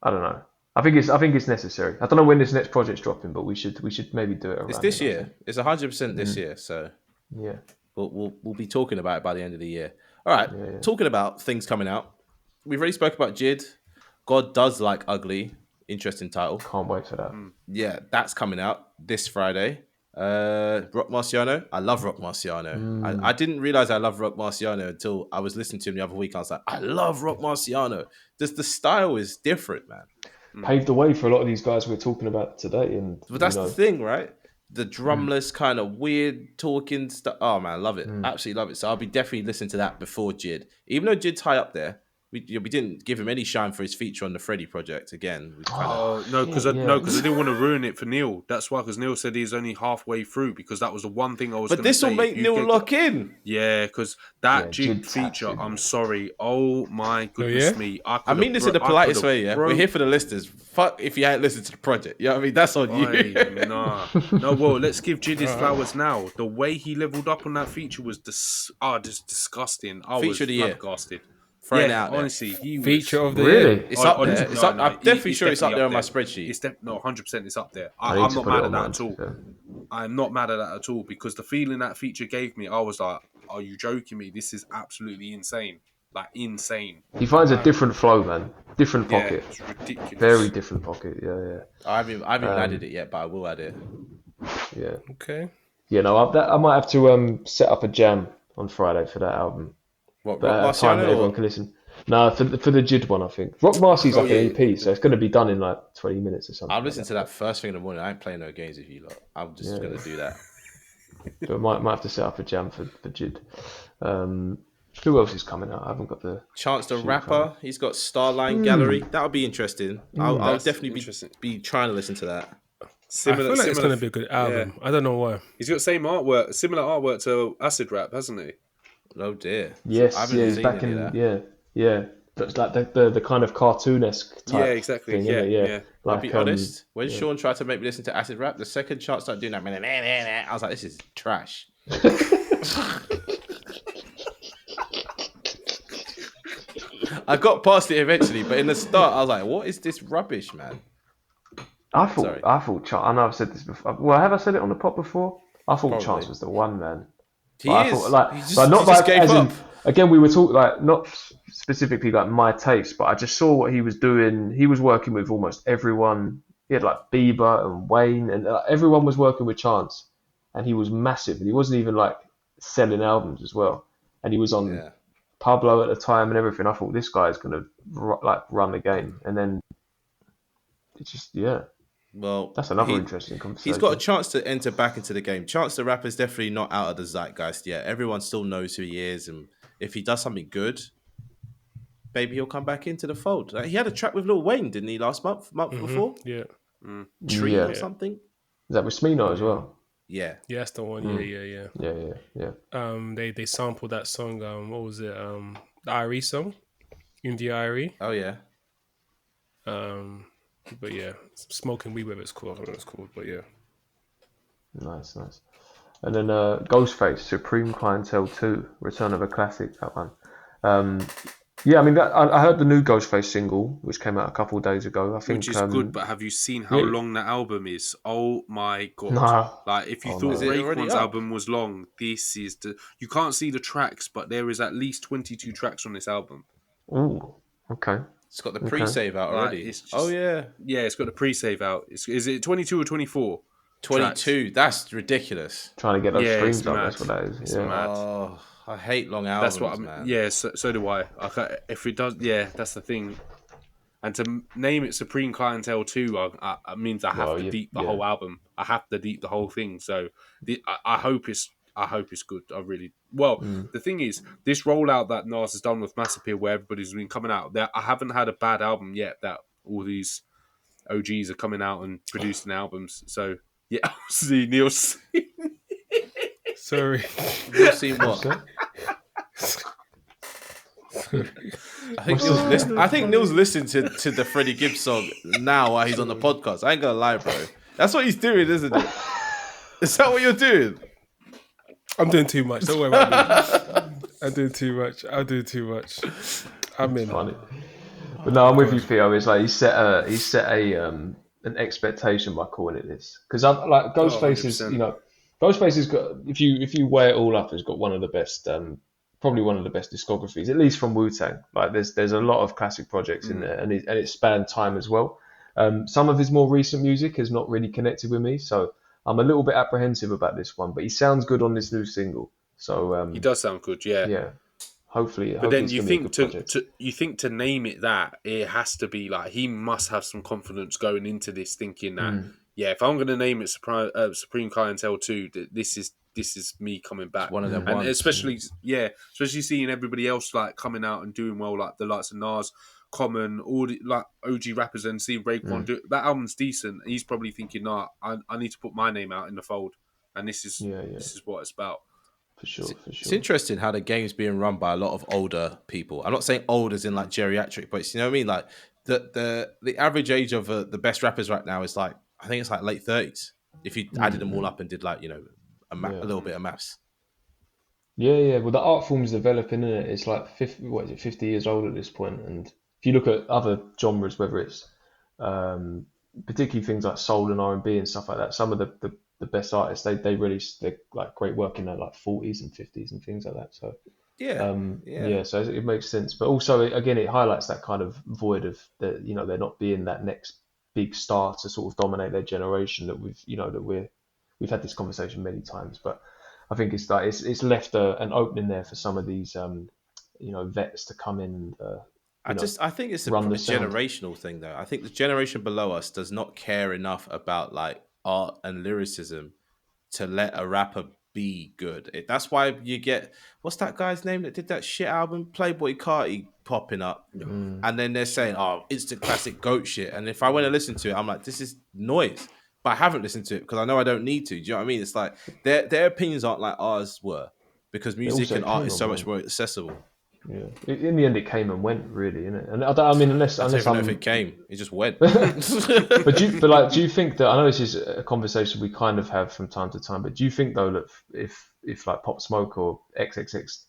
I don't know. I think it's necessary. I don't know when this next project's dropping, but we should maybe do it around. It's this year. It's 100% this year. So yeah, we'll be talking about it by the end of the year. All right. Yeah. Talking about things coming out. We've already spoke about Jid. God Does Like Ugly. Interesting title. Can't wait for that. Yeah, that's coming out this Friday. Rock Marciano. I love Rock Marciano. I didn't realize I love Rock Marciano until I was listening to him the other week. I was like, I love Rock Marciano. Just the style is different, man. Paved the way for a lot of these guys we're talking about today. But that's the thing, right? The drumless kind of weird talking stuff. Oh man, I love it. Absolutely love it. So I'll be definitely listening to that before Jid. Even though Jid's high up there, we didn't give him any shine for his feature on the Freddie project. Again, because I didn't want to ruin it for Neil. That's why, because Neil said he's only halfway through, because that was the one thing I was. But this will make Neil lock in. Yeah, because that Jid feature. I'm sorry. Oh my goodness me! I mean this in the politest way. Yeah, we're here for the listeners. Fuck if you hadn't listened to the project. You know what I mean? That's on you. No. Well, let's give Jid his flowers now. The way he leveled up on that feature was just disgusting. I was flabbergasted. Out honestly, he was, feature of the really? year. It's up there. I'm definitely sure it's up there on my spreadsheet. It's 100%. It's up there. I'm not mad at that at all. I'm not mad at that at all, because the feeling that feature gave me, I was like, "Are you joking me? This is absolutely insane! Like insane." He finds a different flow, man. Different pocket. It's ridiculous. Very different pocket. Yeah. I haven't added it yet, but I will add it. Yeah. Okay. Yeah. No, I might have to set up a jam on Friday for that album. What, But Rock at a time that Marciano? everyone can listen. No, for the Jid one, I think. Rock Marcy's like an EP, so it's going to be done in like 20 minutes or something. I'll listen to that first thing in the morning. I ain't playing no games with you lot. I'm just going to do that. But might have to set up a jam for Jid. Who else is coming out? I haven't got the... Chance the Rapper. He's got Starline Gallery. That'll be interesting. I'll definitely be trying to listen to that. I feel like it's going to be a good album. Yeah. I don't know why. He's got similar artwork to Acid Rap, hasn't he? Oh dear. Yes, he's back in. Yeah. That's like the kind of cartoonesque type. Yeah, exactly. Thing, yeah. Like, I'll be honest. When Sean tried to make me listen to Acid Rap, the second Chance started doing that, I was like, this is trash. I got past it eventually, but in the start, I was like, what is this rubbish, man? I thought Chance. I know I've said this before. Well, have I said it on the pod before? I thought Chance was the one, man. He is. Again, we were talking like not specifically like my taste, but I just saw what he was doing. He was working with almost everyone. He had like Bieber and Wayne, and everyone was working with Chance, and he was massive. And he wasn't even like selling albums as well. And he was on Pablo at the time and everything. I thought this guy is gonna run the game, and then it just Well, That's another interesting conversation. He's got a chance to enter back into the game. Chance the Rapper's definitely not out of the zeitgeist yet. Everyone still knows who he is, and if he does something good, maybe he'll come back into the fold. Like, he had a track with Lil Wayne, didn't he, last month before? Yeah. Tree or something? Is that with Smino as well? Yeah. Yeah, that's the one. Yeah. They sampled that song. What was it? The IRE song, in the IRE. Oh yeah. But yeah, Smoking Weed, whatever it's called. I don't know what it's called, but yeah. Nice. And then Ghostface, Supreme Clientele 2, Return of a Classic, that one. Yeah, I mean, I heard the new Ghostface single, which came out a couple of days ago. I think, which is good, but have you seen how long that album is? Oh my god! Nah. Like, if you thought Raekwon's album was long, this is you can't see the tracks, but there is at least 22 tracks on this album. Ooh, okay. It's got the pre-save out already. It's got the pre-save out. Is it 22 or 24? 22. Tracks? That's ridiculous. Trying to get those streams up. That's what that is. It's mad. Oh, I hate long albums. That's what man. Yeah, so do I. If it does, that's the thing. And to name it Supreme Clientele 2 means I have to deep the whole album. I have to deep the whole thing. So I hope it's good. I really The thing is, this rollout that Nas has done with Mass Appeal, where everybody's been coming out, I haven't had a bad album yet. That all these OGs are coming out and producing albums. So yeah, see Neil. Sorry, Neil seen what? I think Neil's listening to the Freddie Gibbs song now while he's on the podcast. I ain't gonna lie, bro. That's what he's doing, isn't it? Is that what you're doing? I'm doing too much. Don't worry about me. I'm doing too much. I'm in. Funny. But no, I'm with you, Theo. It's like he set an expectation by calling it this, because like Ghostface is, Ghostface has got, if you weigh it all up, has got one of the best, probably one of the best discographies, at least from Wu-Tang. Like there's a lot of classic projects in there, and it spanned time as well. Some of his more recent music has not really connected with me, so I'm a little bit apprehensive about this one. But he sounds good on this new single, so he does sound good, yeah. Yeah, hopefully. But then you think to name it that, it has to be like, he must have some confidence going into this, thinking that if I'm going to name it Supreme Clientele 2, this is me coming back. It's one of them and ones. especially seeing everybody else like coming out and doing well, like the likes of Nas, Common, all the like OG rappers, and see Raekwon do that. Album's decent. He's probably thinking, I need to put my name out in the fold, and this is what it's about. For sure. It's interesting how the game's being run by a lot of older people. I'm not saying old as in like geriatric, but you know what I mean. Like the average age of the best rappers right now is like, I think it's like late 30s. If you added them all up and did like a little bit of maths. Yeah. Well, the art form's developing, isn't it? It's like 50 years old at this point. And if you look at other genres, whether it's particularly things like soul and R&B and stuff like that, some of the best artists, they release their like great work in their like 40s and 50s and things like that. So so it makes sense. But also, again, it highlights that kind of void of there not being that next big star to sort of dominate their generation that we've had this conversation many times, but I think it's like it's left an opening there for some of these vets to come in and I think it's a generational thing though. I think the generation below us does not care enough about like art and lyricism to let a rapper be good. That's why you get, what's that guy's name that did that shit album, Playboy Carti, popping up, and then they're saying, instant classic goat shit. And if I went to listen to it, I'm like, this is noise. But I haven't listened to it because I know I don't need to. Do you know what I mean? It's like their opinions aren't like ours were, because music and art is so much more accessible. Yeah, in the end, it came and went, really, innit? And I mean, unless I don't know if it came, it just went. But do you think that, I know this is a conversation we kind of have from time to time, but do you think though that if like Pop Smoke or XXX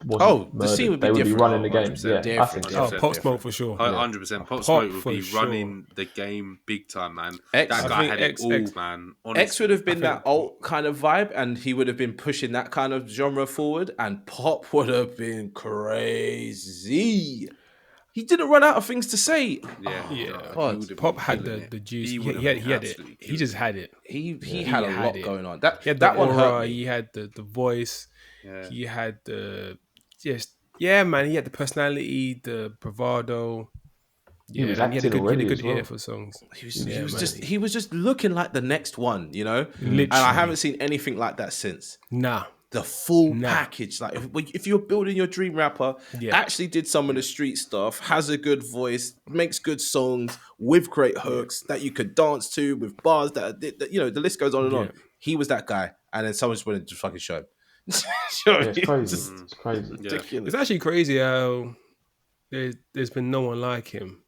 wasn't murdered, the scene would be they different. would be running the game? Yeah, I think so. Pop Smoke for sure. 100%. Pop Smoke would be running the game big time, man. That guy had it all, man. Honestly. X would have been that alt kind of vibe, and he would have been pushing that kind of genre forward, and Pop would have been crazy. He didn't run out of things to say. Pop had the juice. He had it. He just had it. He had a lot going on. He had that one hurt. He had the voice. Yeah. He had the man. He had the personality, the bravado. Yeah, was and he had a acting good, already really as good well. ear for songs. He was just looking like the next one, you know. Literally. And I haven't seen anything like that since. Nah. The full package, like if you're building your dream rapper, actually did some of the street stuff, has a good voice, makes good songs with great hooks that you could dance to, with bars that the list goes on and on. He was that guy, and then someone just wanted to fucking show him. It's crazy. It's crazy. Ridiculous. It's actually crazy how there's been no one like him.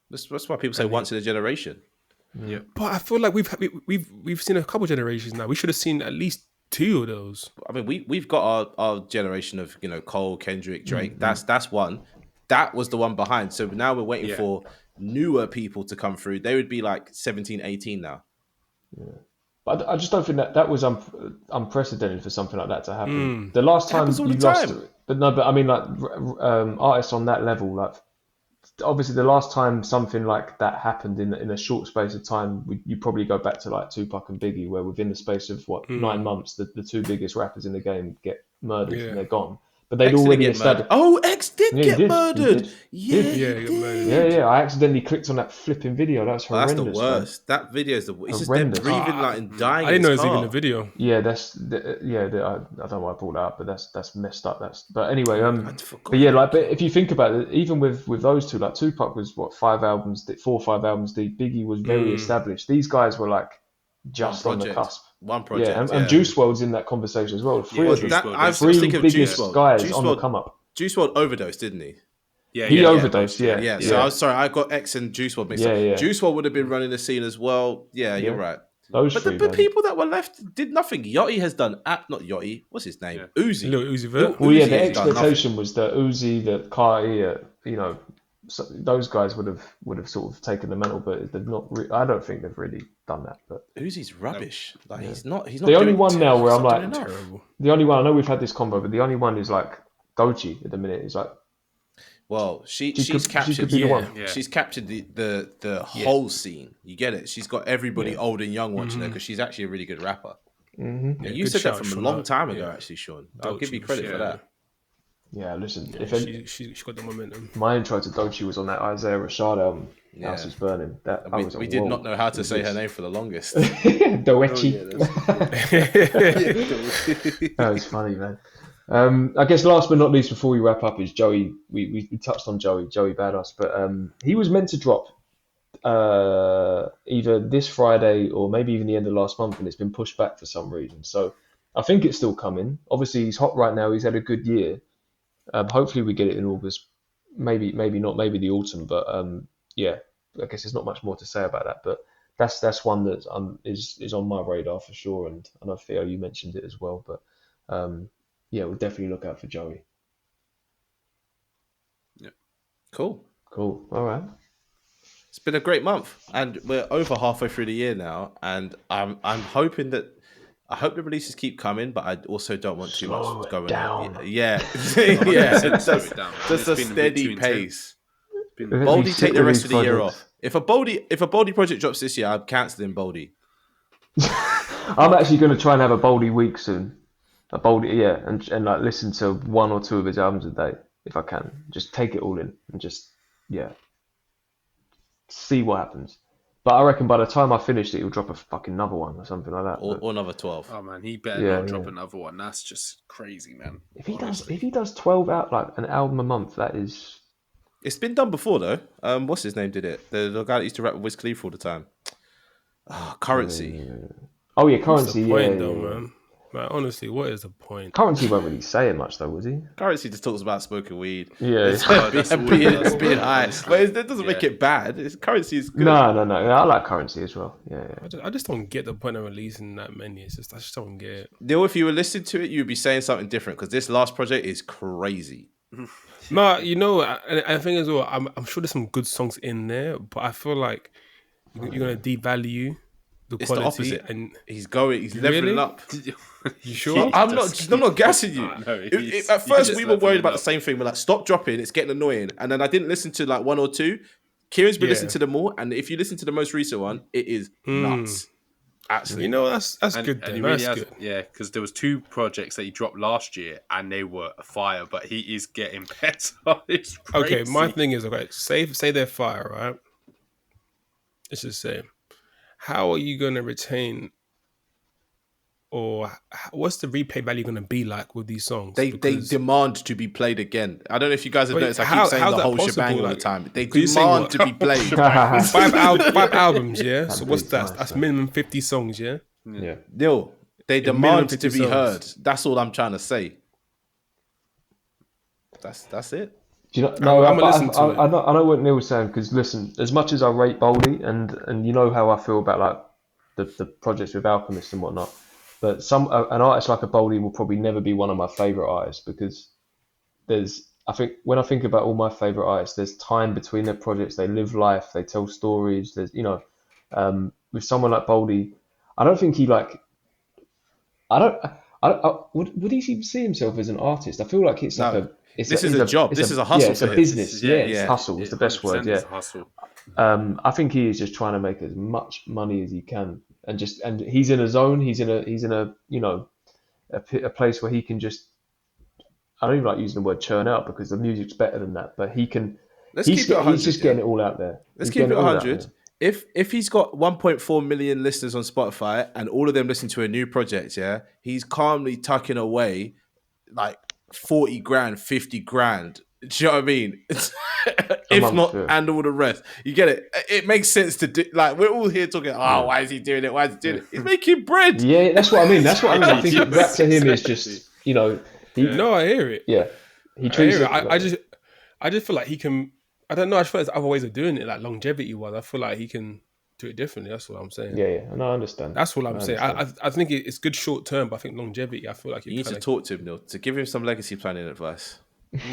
That's why people say once in a generation. Yeah, but I feel like we've seen a couple generations now. We should have seen at least 2 of those. I mean, we've got our generation of Cole, Kendrick, Drake. That's one. That was the one behind. So now we're waiting for newer people to come through. They would be like 17, 18 now. Yeah. But I just don't think that was unprecedented for something like that to happen. The last time you lost, but I mean, like artists on that level, like obviously the last time something like that happened in a short space of time, you probably go back to like Tupac and Biggie, where within the space of 9 months, the 2 biggest rappers in the game get murdered and they're gone. But they'd already established. Oh, X did get murdered. He got murdered. Yeah. I accidentally clicked on that flipping video. That's horrendous. That's the worst. Man. That video is the worst. It's just them Horrendous. breathing like and dying. I didn't know it was car. even a video. Yeah, I don't know why I brought that up, but that's messed up. But anyway, but yeah, like, but if you think about it, even with those two, like Tupac was 4 or 5 albums deep. Biggie was very established. These guys were like just on the cusp. One project. And Juice WRLD's in that conversation as well. I was thinking of biggest Juice WRLD. guys Juice on the come up. Juice WRLD overdosed, didn't he? Yeah, he overdosed. Yeah. So I was sorry, I got X and Juice WRLD mixed up. Juice WRLD would have been running the scene as well. Yeah, you're right. Those but three, the people that were left did nothing. Yachty has done not Yachty. What's his name? Uzi. Little Uzi Vert. Well, yeah, the expectation was that Uzi, that Carti, so those guys would have sort of taken the mantle, but they've not. I don't think they've really done that. But Uzi's rubbish. Like he's not. The only one now where I'm like, terrible. The only one I know we've had this combo, but the only one is like Doechii at the minute. Is like, well, she's captured. She's captured the whole scene. You get it. She's got everybody old and young watching her because she's actually a really good rapper. And you said that from a long time ago, actually, Sean. I'll give you credit for that. Yeah, listen. She got the momentum. My intro to Doechii was on that Isaiah Rashad album. House is Burning. We did not know how to say her name for the longest. Doechii. That was funny, man. I guess last but not least, before we wrap up, is Joey. We touched on Joey Badass, but he was meant to drop either this Friday or maybe even the end of last month, and it's been pushed back for some reason. So I think it's still coming. Obviously, he's hot right now. He's had a good year. Hopefully, we get it in August. Maybe not. Maybe the autumn. But yeah, I guess there's not much more to say about that. But that's one that is on my radar for sure. And I know Theo, you mentioned it as well. But yeah, we'll definitely look out for Joey. Yeah. Cool. All right. It's been a great month, and we're over halfway through the year now. And I'm hoping that. I hope the releases keep coming, but I also don't want too much going on. Yeah. Just a steady pace. Boldy, take the rest of the year off. If a Boldy project drops this year, I'm cancelling Boldy. I'm actually going to try and have a Boldy week soon. A Boldy, and like listen to 1 or 2 of his albums a day if I can. Just take it all in and just see what happens. But I reckon by the time I finished it, he'll drop a fucking another one or something like that. Or another 12. Oh man, he better not drop another one. That's just crazy, man. If he does 12 out, like an album a month, that is. It's been done before though. What's his name did it? The guy that used to rap with Wiz Khalifa all the time. Currency. Oh yeah, Currency. What's the point, though, man? Man, honestly, what is the point? Currency won't really say it much though, was he? Currency just talks about smoking weed. Yeah, being high. But that doesn't make it bad. Currency is good. No. I like Currency as well. Yeah. I just don't get the point of releasing that many. I just don't get it. Neil, if you were listening to it, you'd be saying something different because this last project is crazy. No, I think as well. I'm sure there's some good songs in there, but I feel like you're gonna devalue the it's quality. The opposite. And he's leveling up. You sure? I'm not gassing you. At first, we were worried about the same thing. We're like, stop dropping. It's getting annoying. And then I didn't listen to like 1 or 2. Kieran's been listening to them all. And if you listen to the most recent one, it is nuts. Absolutely. You know, that's good. And Then. he really That's has, good. yeah, because there was 2 projects that he dropped last year, and they were fire. But he is getting better. It's crazy. Okay, my thing is, okay, say they're fire, right? Let's just say, how are you going to retain, or what's the replay value going to be like with these songs? They demand to be played again. I don't know if you guys have noticed. I keep saying how's the that whole possible? shebang all the Like, time. They could you say demand what? to be played. 5 albums, yeah. So what's beat's that? nice, That's though. minimum 50 songs, yeah. Yeah. No, they minimum demand 50 to be songs. heard. That's all I'm trying to say. That's it. Do you know? No, I'm gonna listen to it. I know what Neil was saying, because listen, as much as I rate Boldy, and you know how I feel about like the projects with Alchemist and whatnot, but an artist like a Boldy will probably never be one of my favorite artists, because I think when I think about all my favorite artists, there's time between their projects. They live life, they tell stories. There's with someone like Boldy, I don't think he like. Would he even see himself as an artist? I feel like it's like No. This is a job. This is a hustle Yeah, it's for a him. business. Yeah, it's yeah. hustle. It's the best 100% word. Yeah. It's a hustle. I think he is just trying to make as much money as he can, and he's in a zone. He's in a a place where he can just. I don't even like using the word churn out, because the music's better than that. But he can. Let's keep it 100. He's just getting it all out there. Let's He's keep it getting all out 100. there. If he's got 1.4 million listeners on Spotify and all of them listen to a new project, yeah, he's calmly tucking away like 40 grand, 50 grand. Do you know what I mean? If month, not, yeah. and all the rest. You get it? It makes sense to do. Like, we're all here talking, why is he doing it? Why is he doing it? He's making bread. Yeah, that's what I mean. That's what I mean. I think rap to him is just, No, I hear it. yeah. He I treats hear it. it. I just feel like he can. I don't know. I just feel like there's other ways of doing it, like longevity wise. I feel like he can do it differently. That's what I'm saying. Yeah. No, I understand. That's what I'm saying. understand. I think it's good short term, but I think longevity. I feel like You need to talk to him, Neil, to give him some legacy planning advice.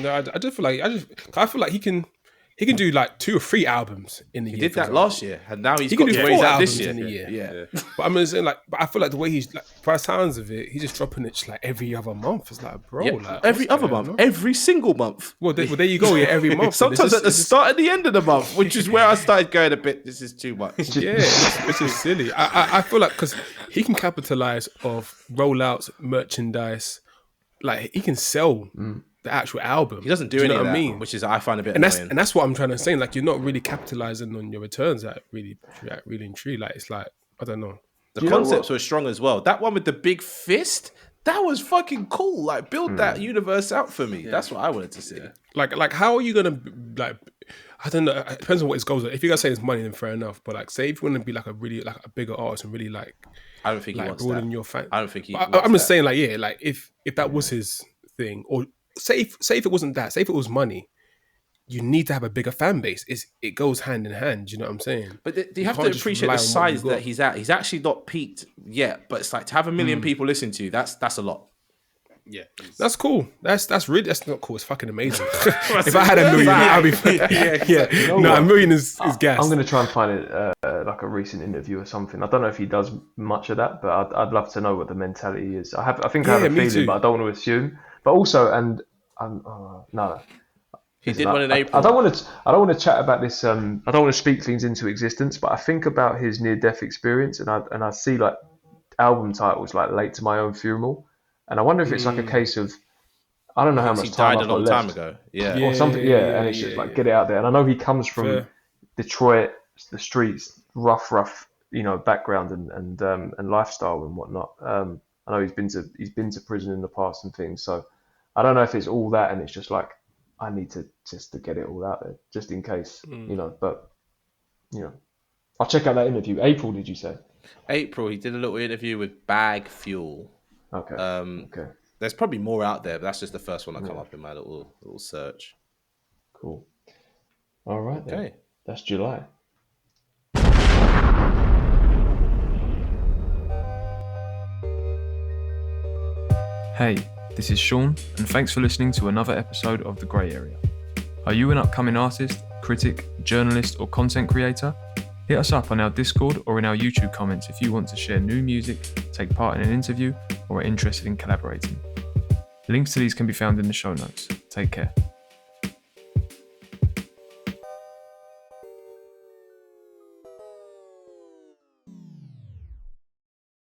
No, I just feel like he can do like 2 or 3 albums in a year. He did for that example. last year, and now he's He got can to do raise 4 out this albums year. in a year. Yeah. But I'm saying but I feel like the way he's like, by the sounds of it, he's just dropping it just like every other month. It's like, bro, Yeah, like every what's other going month, on? every single month. Well, there you go. Yeah, every month. Sometimes at the start and the end of the month, which is where I started going a bit. This is too much. Yeah, which is silly. I feel like because he can capitalize off rollouts, merchandise, like he can sell the actual album. He doesn't do you any know of what that, I mean? which is I find a bit And annoying. that's what I'm trying to say. Like you're not really capitalizing on your returns. That really and true. Like it's like I don't know. The concepts were strong as well. That one with the big fist, that was fucking cool. Like build that universe out for me. That's what I wanted to see. Like how are you gonna like? I don't know. It depends on what his goals are. If you guys say it's money, then fair enough. But like, say if you want to be like a really like a bigger artist and really like, I don't think he wants broaden that. your fan. I don't think he. I'm wants just that. saying, like, yeah, like if that was his thing, or say if it wasn't that, say if it was money, you need to have a bigger fan base. It goes hand in hand. You know what I'm saying? But you have to can't just appreciate rely the on what size you've got. that he's at. He's actually not peaked yet, but it's like to have 1 million people listen to you. That's a lot. Yeah, That's cool. That's not cool. It's fucking amazing. If I had 1 million, I'd be yeah. No, 1 million is gas. I'm going to try and find it like a recent interview or something. I don't know if he does much of that, but I'd love to know what the mentality is. I think I have a me feeling, too. but I don't want to assume. But also, no. He did one in April. I don't want to chat about this. I don't want to speak things into existence, but I think about his near-death experience, and I see like album titles like "Late to My Own Funeral," and I wonder if it's like a case of I don't know how much He time died I've a long got time left. ago. Yeah. Or something, and it's just like get it out there. And I know he comes from Fair. Detroit, the streets, rough, background and lifestyle and whatnot. I know he's been to prison in the past and things. So I don't know if it's all that, and it's just like I need to get it all out there just in case, But I'll check out that interview. April, did you say? April, he did a little interview with Bag Fuel. Okay. Okay. There's probably more out there, but that's just the first one that come up in my little search. Cool. All right. Okay. Then. That's July. Hey, this is Sean, and thanks for listening to another episode of The Grey Area. Are you an upcoming artist, critic, journalist, or content creator? Hit us up on our Discord or in our YouTube comments if you want to share new music, take part in an interview, or are interested in collaborating. Links to these can be found in the show notes. Take care.